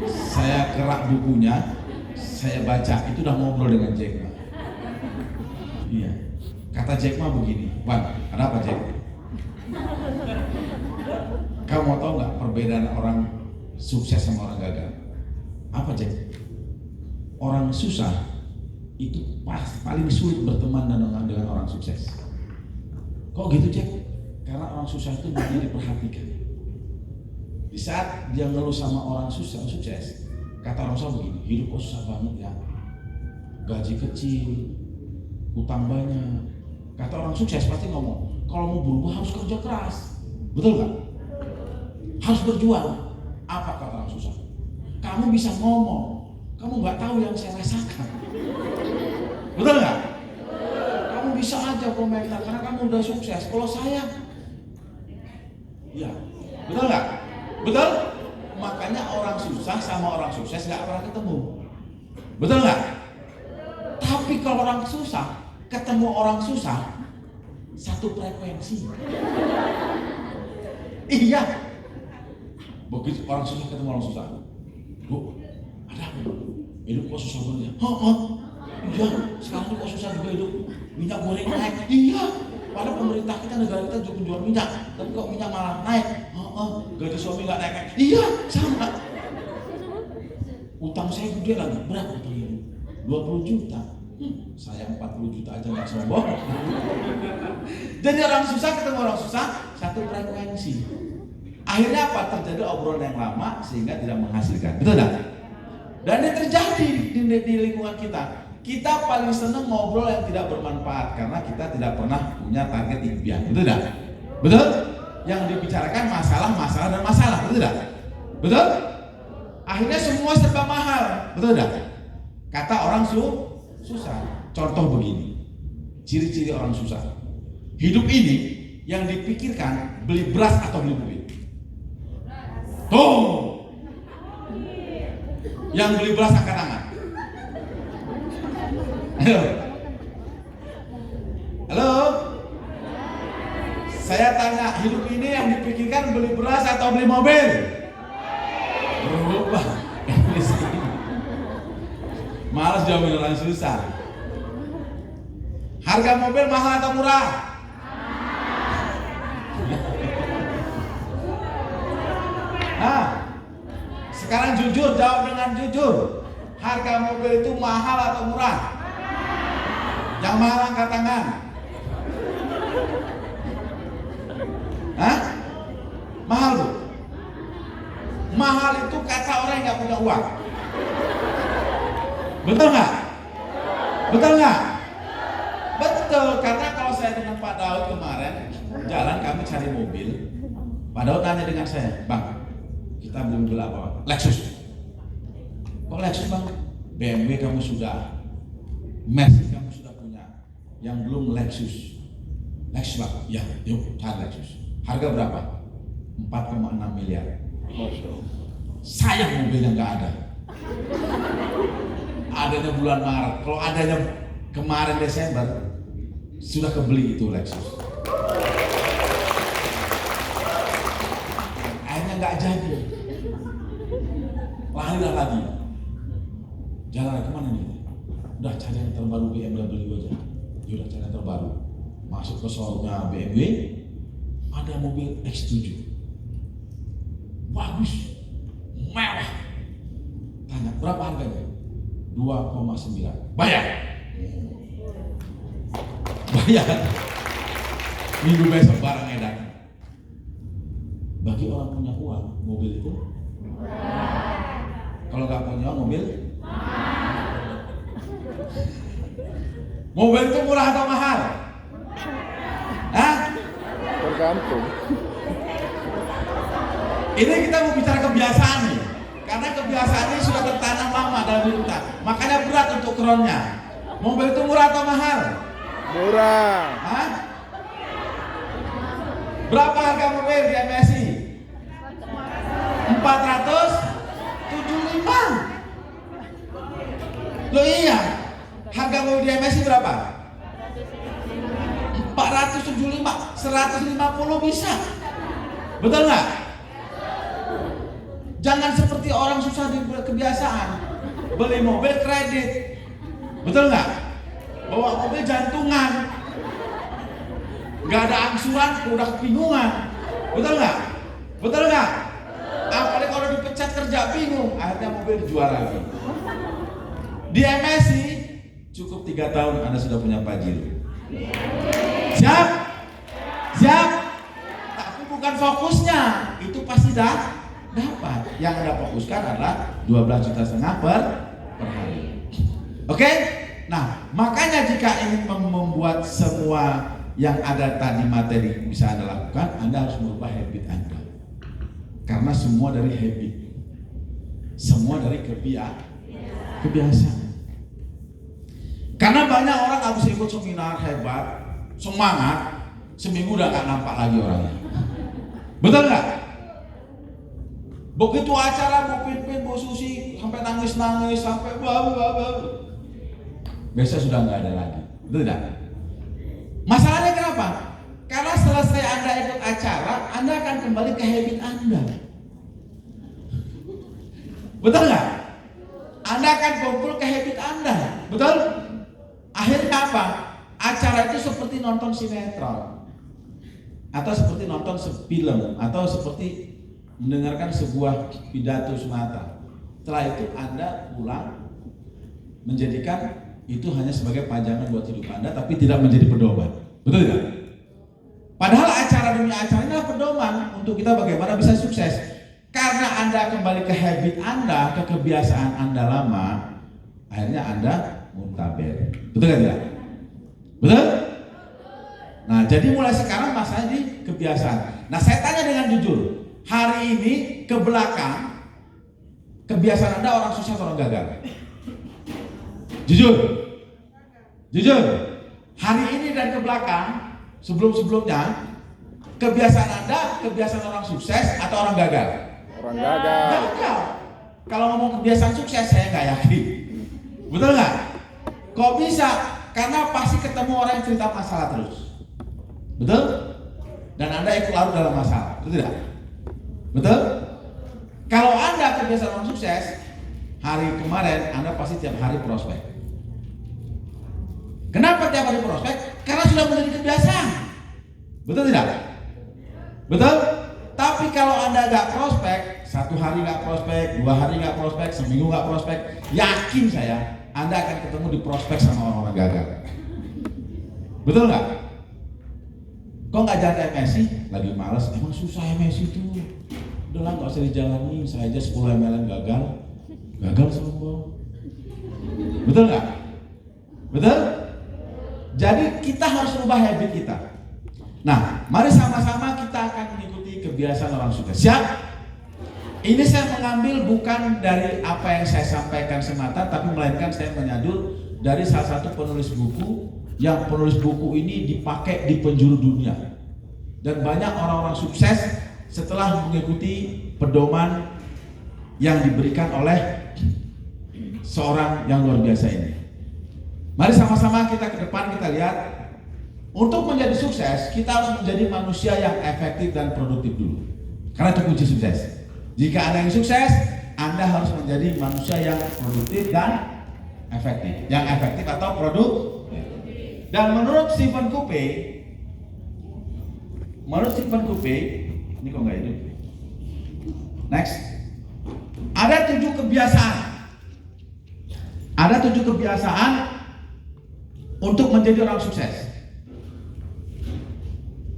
saya kerak bukunya, saya baca, itu udah ngobrol dengan Jack Ma. Iya. Kata Jack Ma begini, Bang, ada apa Jack? Kamu mau tahu nggak perbedaan orang sukses sama orang gagal? Apa Jack? Orang susah itu paling sulit berteman dengan orang sukses. Kok gitu Jack? Karena orang susah itu butuh diperhatikan. Di saat dia ngeluh sama orang sukses, kata orang susah begini, hidup kok susah banget ya, gaji kecil, utang banyak. Kata orang sukses pasti ngomong, kalau mau berubah harus kerja keras, betul nggak? Harus berjuang. Apa kata orang susah? Kamu bisa ngomong, kamu nggak tahu yang saya rasakan, betul nggak? Kamu bisa aja komentar karena kamu udah sukses. Kalau saya, ya, betul nggak? Betul? Makanya orang susah sama orang sukses nggak pernah ketemu, betul nggak? Tapi kalau orang susah ketemu orang susah, satu frekuensi. Iya. Begitu orang susah ketemu orang susah, Bu, ada apa? Hidup kok susah banget ya? Iya, sekarang kok susah juga hidup. Minyak goreng naik. Iya. Padahal pemerintah kita, negara kita juga jual minyak, tapi kok minyak malah naik. Gaji suami nggak naik. Iya, sama. Utang saya gede lagi. Berapa utang ini? 20 juta. Saya 40 juta aja nggak sombong. Jadi orang susah ketemu orang susah, satu frekuensi. Akhirnya apa? Terjadi obrolan yang lama sehingga tidak menghasilkan. Betul tak? Dan ini terjadi di lingkungan kita. Kita paling senang ngobrol yang tidak bermanfaat karena kita tidak pernah punya target impian. Betul tak? Betul? Yang dibicarakan masalah, dan masalah. Betul tak? Betul? Akhirnya semua serba mahal. Betul tak? Kata orang susah. Contoh begini, ciri-ciri orang susah. Hidup ini yang dipikirkan beli beras atau beli mobil. Tuh, yang beli beras angkat tangan. Halo, saya tanya, hidup ini yang dipikirkan beli beras atau beli mobil? Berubah. Malas jawabin orang susah. Harga mobil mahal atau murah? Nah, sekarang jujur, jawab dengan jujur. Harga mobil itu mahal atau murah? Yang mahal angkat tangan. Hah? Mahal tuh? Mahal itu kata orang yang nggak punya uang. Betul nggak? Betul nggak? Betul, karena kalau saya dengan Pak Daud kemarin jalan kami cari mobil, Pak Daud tanya dengan saya, Bang, kita beli mobil apa? Lexus. Kok Lexus Bang? BMW kamu sudah, Mercy kamu sudah punya, yang belum Lexus. Lexus Bang? Ya, yuk cari Lexus. Harga berapa? 4,6 miliar. Sayang mobilnya nggak ada. Adanya bulan Maret. Kalau adanya kemarin Desember sudah kebeli itu Lexus. Akhirnya nggak jadi. Larilah lagi. Jalan kemana nih? Udah cari yang terbaru BMW aja. Ya udah cari yang terbaru. Masuk ke showroomnya BMW, ada mobil X7. Bagus, mewah. Tanya berapa harganya? 2,9. Bayar. Minggu besok barangnya datang. Bagi orang punya uang, mobil itu kalau nggak punya uang, mobil itu murah atau mahal? Hah? Tergantung. Ini kita mau bicara kebiasaan nih, karena kebiasaan ini sudah tertanam lama dalam hidup kita. Makanya berat untuk kronnya. Mobil itu murah atau mahal? Murah. Hah? Berapa harga mobil di MSI? 475. Loh iya, harga mobil di MSI berapa? 475, 150 bisa. Betul nggak? Jangan seperti orang susah di kebiasaan. Beli mobil kredit. Betul nggak? Bawa mobil jantungan. Nggak ada angsuran, udah kebingungan. Betul nggak? Betul nggak? Apalagi kalau dipecat kerja bingung, akhirnya mobil dijual lagi. Di MSI cukup 3 tahun Anda sudah punya Pajero. Siap? Siap? Tapi bukan fokusnya, itu pasti dapat. Yang Anda fokuskan adalah 12,5 juta per hari. Oke? Nah, makanya jika ingin membuat semua yang ada tadi materi bisa Anda lakukan, Anda harus merubah habit Anda. Karena semua dari habit. Semua dari kebiasaan. Karena banyak orang habis ikut seminar hebat, semangat, seminggu udah gak nampak lagi orangnya. Betul nggak? Begitu acara Bu Pin, Bu Susi sampai nangis-nangis, sampai besok sudah nggak ada lagi. Betul tidak? Masalahnya kenapa? Karena selesai Anda ikut acara, Anda akan kembali ke habit Anda. Betul nggak? Anda akan kumpul ke habit Anda. Betul? Akhirnya apa? Acara itu seperti nonton sinetron, atau seperti nonton film, atau seperti mendengarkan sebuah pidato semata. Setelah itu Anda pulang menjadikan itu hanya sebagai pajangan buat hidup Anda, tapi tidak menjadi pedoman. Betul tidak? Padahal acara demi acara ini adalah pedoman untuk kita bagaimana bisa sukses. Karena Anda kembali ke habit Anda, ke kebiasaan Anda lama, akhirnya Anda muntaber. Betul kan tidak? Betul? Nah, jadi mulai sekarang masalahnya di kebiasaan. Nah, saya tanya dengan jujur, hari ini ke belakang, kebiasaan Anda orang sukses atau orang gagal? Jujur. Hari ini dan ke belakang, sebelum-sebelumnya, kebiasaan Anda, kebiasaan orang sukses atau orang gagal? Orang gagal. Gagal. Kalau ngomong kebiasaan sukses, saya nggak yakin. Betul nggak? Kok bisa? Karena pasti ketemu orang yang cerita masalah terus. Betul? Dan Anda ikut larut dalam masalah. Betul tidak? Betul? Kalau Anda kebiasaan orang sukses, hari kemarin Anda pasti tiap hari prospek. Kenapa tiap hari prospek? Karena sudah menjadi kebiasaan. Betul tidak? Betul? Tapi kalau Anda nggak prospek, 1 hari nggak prospek, 2 hari nggak prospek, seminggu nggak prospek, yakin saya Anda akan ketemu di prospek sama orang-orang gagal. Betul nggak? Kok nggak jalan MSI? Lagi males, emang susah MSI itu. Udahlah nggak usah dijalani, saya aja 10 MLM gagal semua. Betul nggak? Betul? Jadi kita harus ubah habit kita. Nah, mari sama-sama kita akan mengikuti kebiasaan orang sukses. Siap? Ini saya mengambil bukan dari apa yang saya sampaikan semata, tapi melainkan saya menyadur dari salah satu penulis buku, yang penulis buku ini dipakai di penjuru dunia. Dan banyak orang-orang sukses setelah mengikuti pedoman yang diberikan oleh seorang yang luar biasa ini. Mari sama-sama kita ke depan, kita lihat. Untuk menjadi sukses, kita harus menjadi manusia yang efektif dan produktif dulu. Karena itu kunci sukses. Jika Anda yang sukses, Anda harus menjadi manusia yang produktif dan efektif. Yang efektif atau produktif. Dan menurut Stephen Covey, ini kok nggak hidup? Next. Ada 7 kebiasaan. Ada 7 kebiasaan untuk menjadi orang sukses.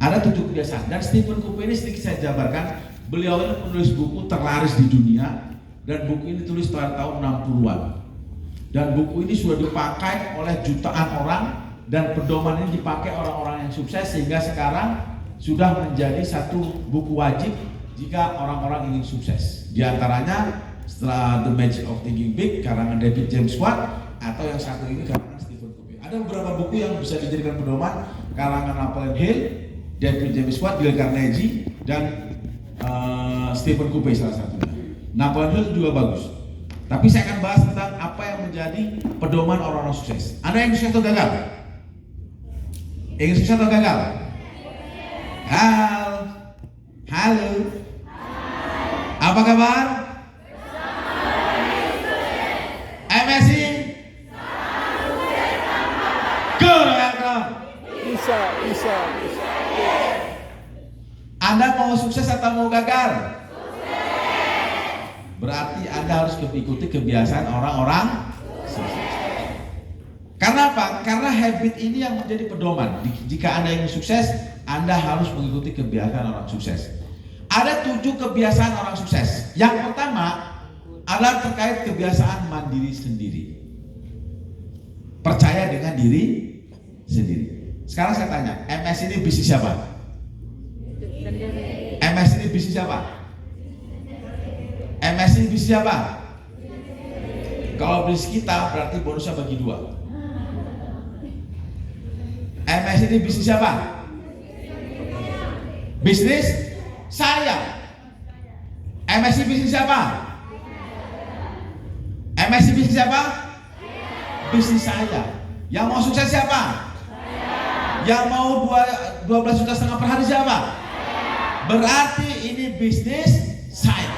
Ada 7 kebiasaan. Dan Stephen Covey ini sedikit saya jabarkan. Beliau ini penulis buku terlaris di dunia. Dan buku ini ditulis tahun 60-an. Dan buku ini sudah dipakai oleh jutaan orang. Dan pedoman ini dipakai orang-orang yang sukses. Sehingga sekarang sudah menjadi satu buku wajib jika orang-orang ingin sukses. Di antaranya setelah The Magic of Thinking Big karangan David James Watt, atau yang satu ini karangan Stephen Covey. Ada beberapa buku yang bisa dijadikan pedoman, karangan Napoleon Hill, David James Watt, Dale Carnegie, dan Stephen Covey salah satunya. Napoleon Hill juga bagus. Tapi saya akan bahas tentang apa yang menjadi pedoman orang-orang sukses. Anda yang sukses atau gagal? Ingin sukses atau gagal? Halo. Apa kabar? MSI? Go Royal Crown. Bisa. Anda mau sukses atau mau gagal? Berarti Anda harus mengikuti kebiasaan orang-orang sukses. Karena apa? Karena habit ini yang menjadi pedoman. Jika Anda ingin sukses, Anda harus mengikuti kebiasaan orang sukses. Ada 7 kebiasaan orang sukses. Yang pertama adalah terkait kebiasaan mandiri sendiri. Percaya dengan diri sendiri. Sekarang saya tanya, MS ini bisnis siapa? MS ini bisnis siapa? MS ini bisnis siapa? Kalau bisnis kita berarti bonusnya bagi 2. MS ini bisnis siapa? Bisnis saya. MS ini bisnis siapa? MS ini bisnis siapa? Bisnis saya. Yang mau sukses siapa? Yang mau 12,5 juta per hari siapa? Berarti ini bisnis saya.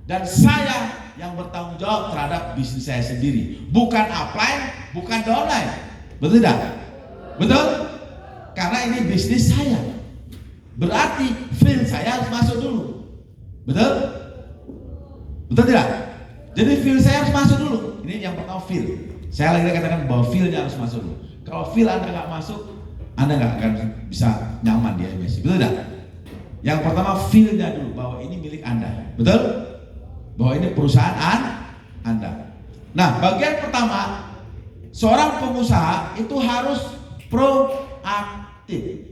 Dan saya yang bertanggung jawab terhadap bisnis saya sendiri. Bukan upline, bukan downline. Betul tidak? Betul? Karena ini bisnis saya. Berarti feel saya harus masuk dulu. Betul? Betul tidak? Jadi feel saya harus masuk dulu. Ini yang pertama feel. Saya lagi katakan bahwa feel-nya harus masuk dulu. Kalau feel Anda nggak masuk, Anda nggak akan bisa nyaman di MSI. Betul tidak? Yang pertama feel-nya dulu bahwa ini milik Anda. Betul? Bahwa ini perusahaan Anda. Nah, bagian pertama, seorang pengusaha itu harus proaktif.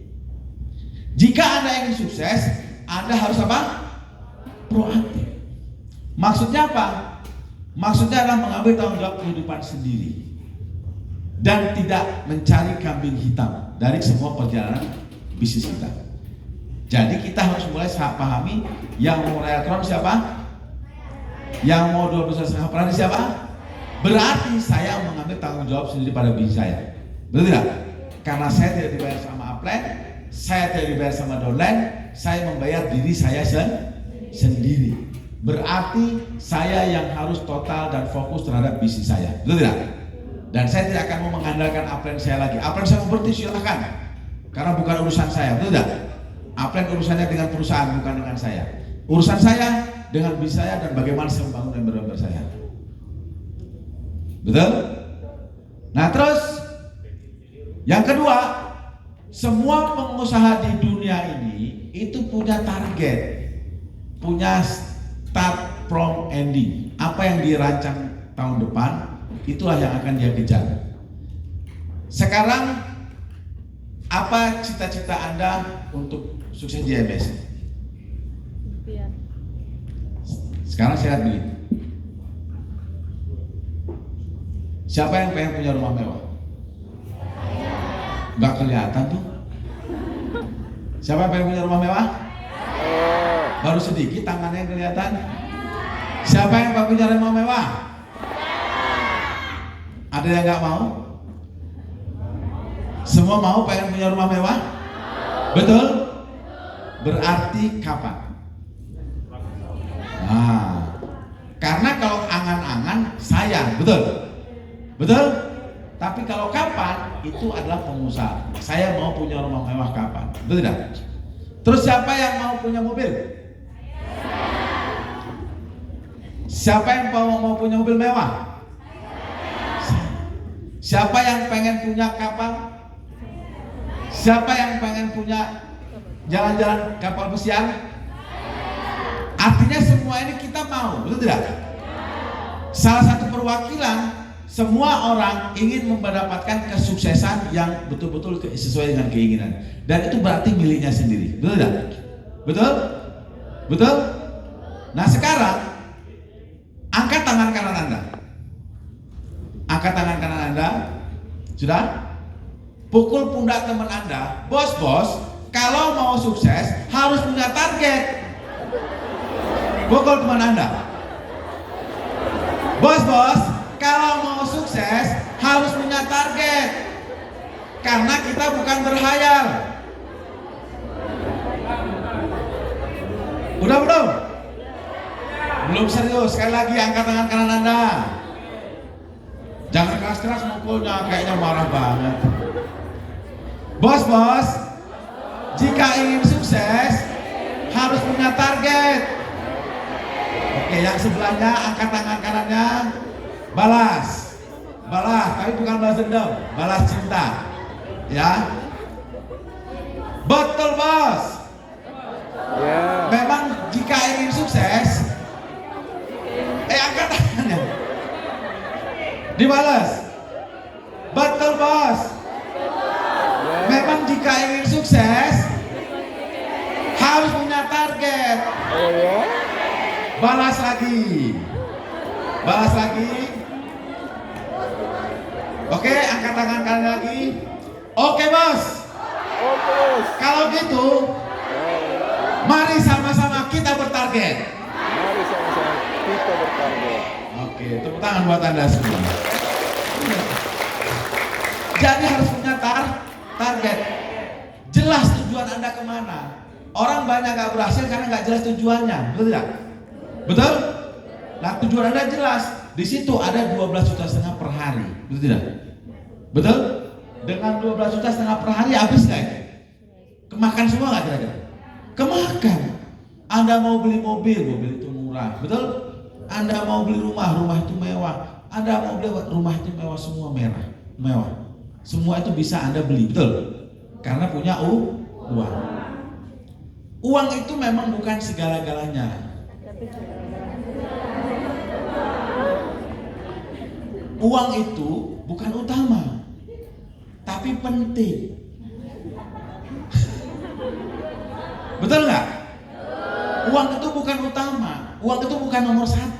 Jika Anda ingin sukses, Anda harus apa? Proaktif. Maksudnya apa? Maksudnya adalah mengambil tanggung jawab kehidupan sendiri dan tidak mencari kambing hitam dari semua perjalanan bisnis kita. Jadi kita harus mulai pahami yang mau Royal Crown siapa? Yang mau 12,5 per hari siapa? Berarti saya mengambil tanggung jawab sendiri pada bisnis saya. Betul tidak? Karena saya tidak dibayar sama upline, saya tidak dibayar sama downline, saya membayar diri saya sendiri. Berarti saya yang harus total dan fokus terhadap bisnis saya. Betul tidak? Dan saya tidak akan mau mengandalkan upline saya lagi. Upline saya mau berhenti silakan. Karena bukan urusan saya. Betul tidak? Upline urusannya dengan perusahaan, bukan dengan saya. Urusan saya dengan bisnis saya dan bagaimana saya membangun dan member saya. Betul? Nah terus yang kedua, semua pengusaha di dunia ini itu punya target, punya start from ending. Apa yang dirancang tahun depan, itulah yang akan dia kejar. Sekarang, apa cita-cita Anda untuk sukses di MSI? Sekarang saya lihat begini. Siapa yang pengen punya rumah mewah? Gak kelihatan tuh. Siapa yang pengen punya rumah mewah? Baru sedikit tangannya yang kelihatan. Siapa yang pengen punya rumah mewah? Ada yang gak mau? Semua mau pengen punya rumah mewah? Betul? Berarti kapan? Nah, karena kalau angan-angan sayang, betul? Betul? Tapi kalau kapan, itu adalah pengusaha. Saya mau punya rumah mewah kapan? Betul tidak? Terus siapa yang mau punya mobil? Siapa yang mau punya mobil mewah? Siapa yang pengen punya kapal? Siapa yang pengen punya jalan-jalan kapal pesiar? Artinya semua ini kita mau, betul tidak? Salah satu perwakilan, semua orang ingin mendapatkan kesuksesan yang betul-betul sesuai dengan keinginan. Dan itu berarti miliknya sendiri, betul tidak? Betul? Betul? Nah sekarang, angkat tangan kanan Anda. Angkat tangan kanan Anda. Sudah? Pukul pundak teman Anda. Bos, kalau mau sukses harus punya target. Pukul teman Anda. Bos, kalau mau sukses harus punya target. Karena kita bukan berhayal. Udah belum? Belum serius. Sekali lagi angkat tangan kanan Anda. Jangan keras-keras mukulnya, kayaknya marah banget. Bos, jika ingin sukses harus punya target. Oke, yang sebelahnya angkat tangan kanannya. Balas, tapi bukan balas dendam, balas cinta. Ya, betul bos. Ya. Memang jika ingin sukses, angkat tangannya, dibalas. Betul bos. Memang jika ingin sukses harus punya target. Oh ya. Balas lagi. Oke, angkat tangan kalian lagi. Oke bos. Oke bos. Kalau gitu, mari sama-sama kita bertarget. Mari sama-sama kita bertarget. Oke, tepuk tangan buat Anda semua. Jadi harus punya target. Jelas tujuan Anda kemana. Orang banyak gak berhasil karena gak jelas tujuannya. Betul tidak? Betul? Nah, tujuan Anda jelas. Di situ ada 12,5 juta per hari. Betul tidak? Betul? Dengan 12,5 juta per hari habis gak ya? Kemakan semua gak kira-kira? Kemakan. Anda mau beli mobil itu murah. Betul? Anda mau beli rumah itu mewah. Anda mau beli rumah itu mewah, semua mewah. Semua itu bisa Anda beli, betul? Karena punya uang. Uang itu memang bukan segala-galanya. Uang itu bukan utama, tapi penting. Betul nggak? Uang itu bukan utama, uang itu bukan nomor 1.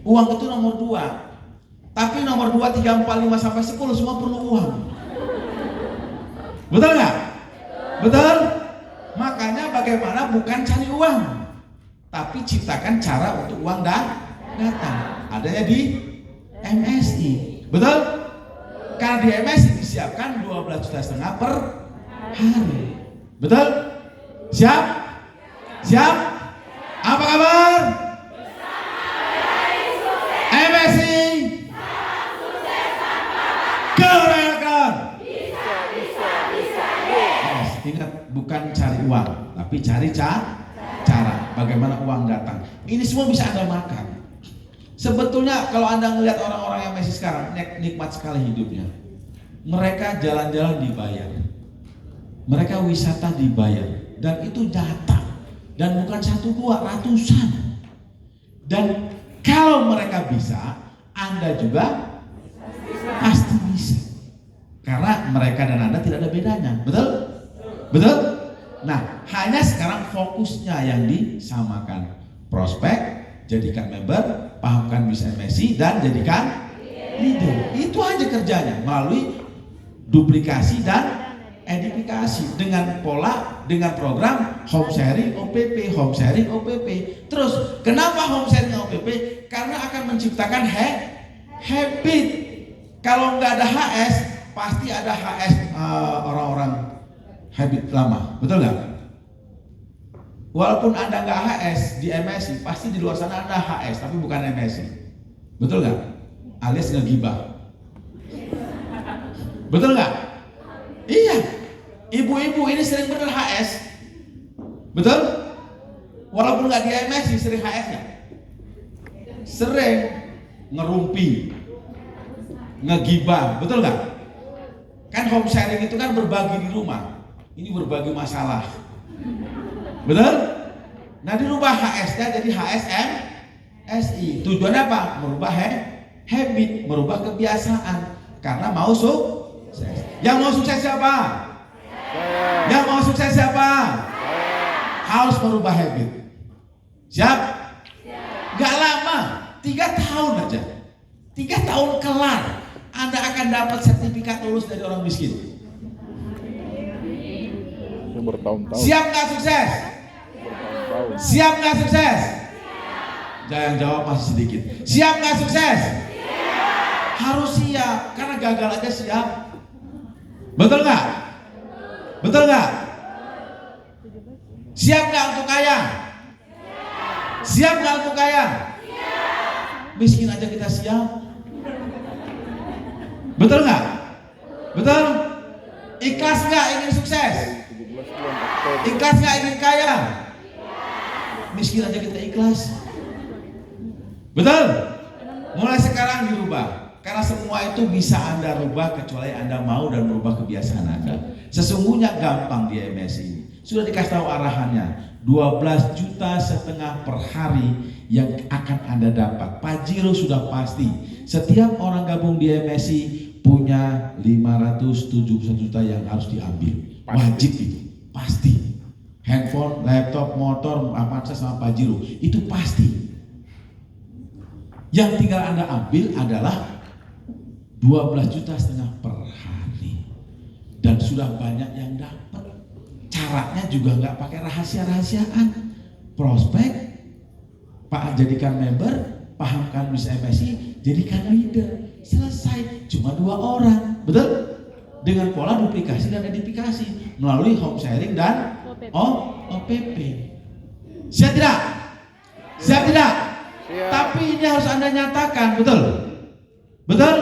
Uang itu nomor 2. Tapi nomor 2, 3, 4, 5 sampai 10 semua perlu uang. Betul nggak? Betul? Makanya bagaimana bukan cari uang, tapi ciptakan cara untuk uang datang. Adanya di MSI. Betul? Karena di MSI disiapkan 12,5 juta per hari. Betul? Siap? Apa kabar? MSI kerayakan. Ingat, bukan cari uang, tapi cari cara bagaimana uang datang. Ini semua bisa Anda makan. Sebetulnya kalau Anda melihat orang-orang yang masih sekarang nikmat sekali hidupnya. Mereka jalan-jalan dibayar, mereka wisata dibayar, dan itu nyata. Dan bukan 1, 2, ratusan. Dan kalau mereka bisa, Anda juga pasti bisa. Karena mereka dan Anda tidak ada bedanya. Betul? Betul? Nah, hanya sekarang fokusnya yang disamakan. Prospek, jadikan member, pahamkan bisa MSI, dan jadikan leader. Itu aja kerjanya, melalui duplikasi dan edifikasi dengan pola, dengan program home sharing OPP. Terus kenapa home sharing OPP? Karena akan menciptakan habit. Kalau nggak ada HS, pasti ada HS orang-orang habit lama, betul nggak? Walaupun Anda nggak HS di MSI, pasti di luar sana Anda HS, tapi bukan MSI, betul nggak? Alias ngegibah, betul nggak? Iya, ibu-ibu ini sering bener HS, betul? Walaupun nggak di MSI sering HS-nya, sering ngerumpi, ngegibah, betul nggak? Kan home sharing itu kan berbagi di rumah, ini berbagi masalah, betul? Nah, dirubah HS-nya jadi HSMSI. Tujuannya apa? Merubah habit, merubah kebiasaan. Karena mau sukses. Yang mau sukses siapa? Yang mau sukses siapa? Harus merubah habit. Siap? Gak lama, 3 tahun aja. 3 tahun kelar, Anda akan dapat sertifikat lulus dari orang miskin. Bertahun-tahun. Siap gak sukses? Siap gak sukses? Jangan jawab masih sedikit. Siap gak sukses? Harus siap, karena gagal aja siap. Betul gak? Betul gak? Siap nggak untuk kaya? Siap nggak untuk kaya? Miskin aja kita siap. Betul nggak? Betul? Ikhlas nggak ingin sukses? 17 bulan Oktober. Ikhlas nggak ingin kaya? Miskin aja kita ikhlas. Betul? Mulai sekarang dirubah. Karena semua itu bisa Anda rubah kecuali Anda mau dan merubah kebiasaan Anda. Sesungguhnya gampang di MSI ini. Sudah dikasih tahu arahannya. 12,5 juta per hari yang akan Anda dapat. Pajero sudah pasti. Setiap orang gabung di MSI punya 571 juta yang harus diambil. Wajib itu. Pasti. Handphone, laptop, motor, apa saja sama Pajero. Itu pasti. Yang tinggal Anda ambil adalah 12,5 juta per hari. Dan sudah banyak yang dapat. Caranya juga nggak pakai rahasia-rahasiaan. Prospek, Pak jadikan member, pahamkan bis MSI, jadikan leader. Selesai, cuma 2 orang. Betul? Dengan pola duplikasi dan edifikasi melalui home sharing dan OPP. Siap tidak? Siap tidak? Siap. Tapi ini harus Anda nyatakan, betul? Betul?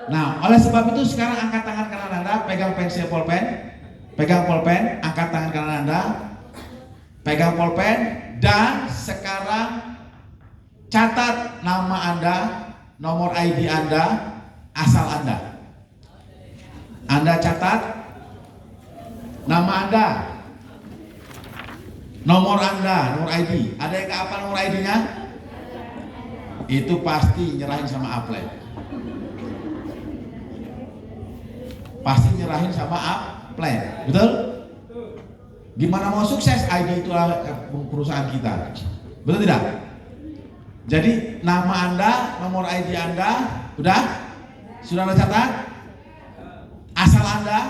Nah, oleh sebab itu sekarang angkat tangan kanan Anda, pegang pensil pulpen. Pegang pulpen, angkat tangan kanan Anda. Pegang pulpen dan sekarang catat nama Anda, nomor ID Anda, asal Anda. Anda catat nama Anda, nomor Anda, nomor ID. Ada yang apa nomor ID-nya? Itu pasti nyerahin sama Apple. Pasti nyerahin sama Apple. Betul? Gimana mau sukses? ID itulah perusahaan kita. Betul tidak? Jadi nama Anda, nomor ID Anda, udah? Sudah Anda catat? Asal Anda?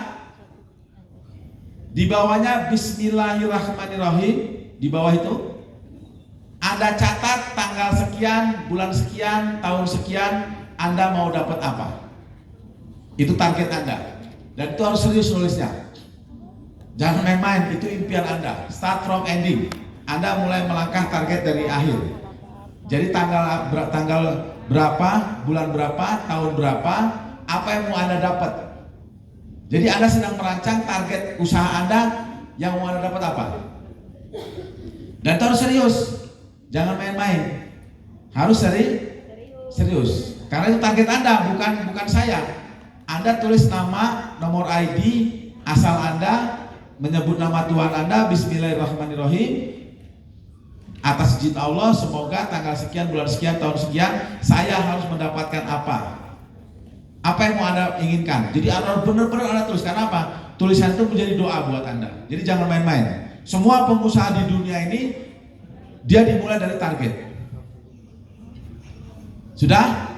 Di bawahnya Bismillahirrahmanirrahim. Di bawah itu Anda catat tanggal sekian, bulan sekian, tahun sekian, Anda mau dapat apa? Itu target Anda. Dan itu harus serius nulisnya. Jangan main-main, itu impian Anda. Start from ending. Anda mulai melangkah target dari akhir. Jadi tanggal berapa, bulan berapa, tahun berapa, apa yang mau Anda dapat. Jadi Anda sedang merancang target usaha Anda yang mau Anda dapat apa. Dan itu harus serius. Jangan main-main. Harus serius. Karena itu target Anda, bukan saya. Anda tulis nama, nomor ID, asal Anda, menyebut nama Tuhan Anda, Bismillahirrahmanirrahim. Atas izin Allah, semoga tanggal sekian, bulan sekian, tahun sekian, saya harus mendapatkan apa? Apa yang mau Anda inginkan? Jadi Anda benar-benar Anda tulis. Karena apa? Tulisan itu menjadi doa buat Anda. Jadi jangan main-main. Semua pengusaha di dunia ini, dia dimulai dari target. Sudah?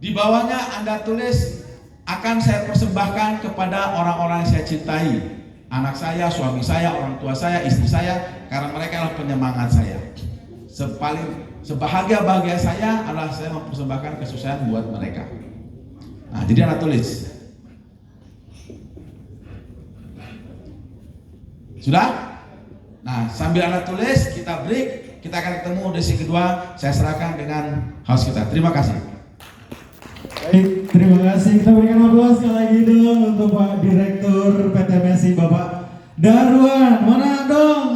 Di bawahnya Anda tulis, akan saya persembahkan kepada orang-orang yang saya cintai, anak saya, suami saya, orang tua saya, istri saya, karena mereka adalah penyemangat saya. Sebahagia-bahagia saya adalah saya mempersembahkan kesuksesan buat mereka. Nah, jadi Anda tulis. Sudah? Nah, sambil Anda tulis, kita break, kita akan ketemu di sesi kedua. Saya serahkan dengan host kita. Terima kasih. Baik, terima kasih. Kita berikan aplaus sekali lagi dong untuk Pak Direktur PT MSI Bapak Darwan. Mana dong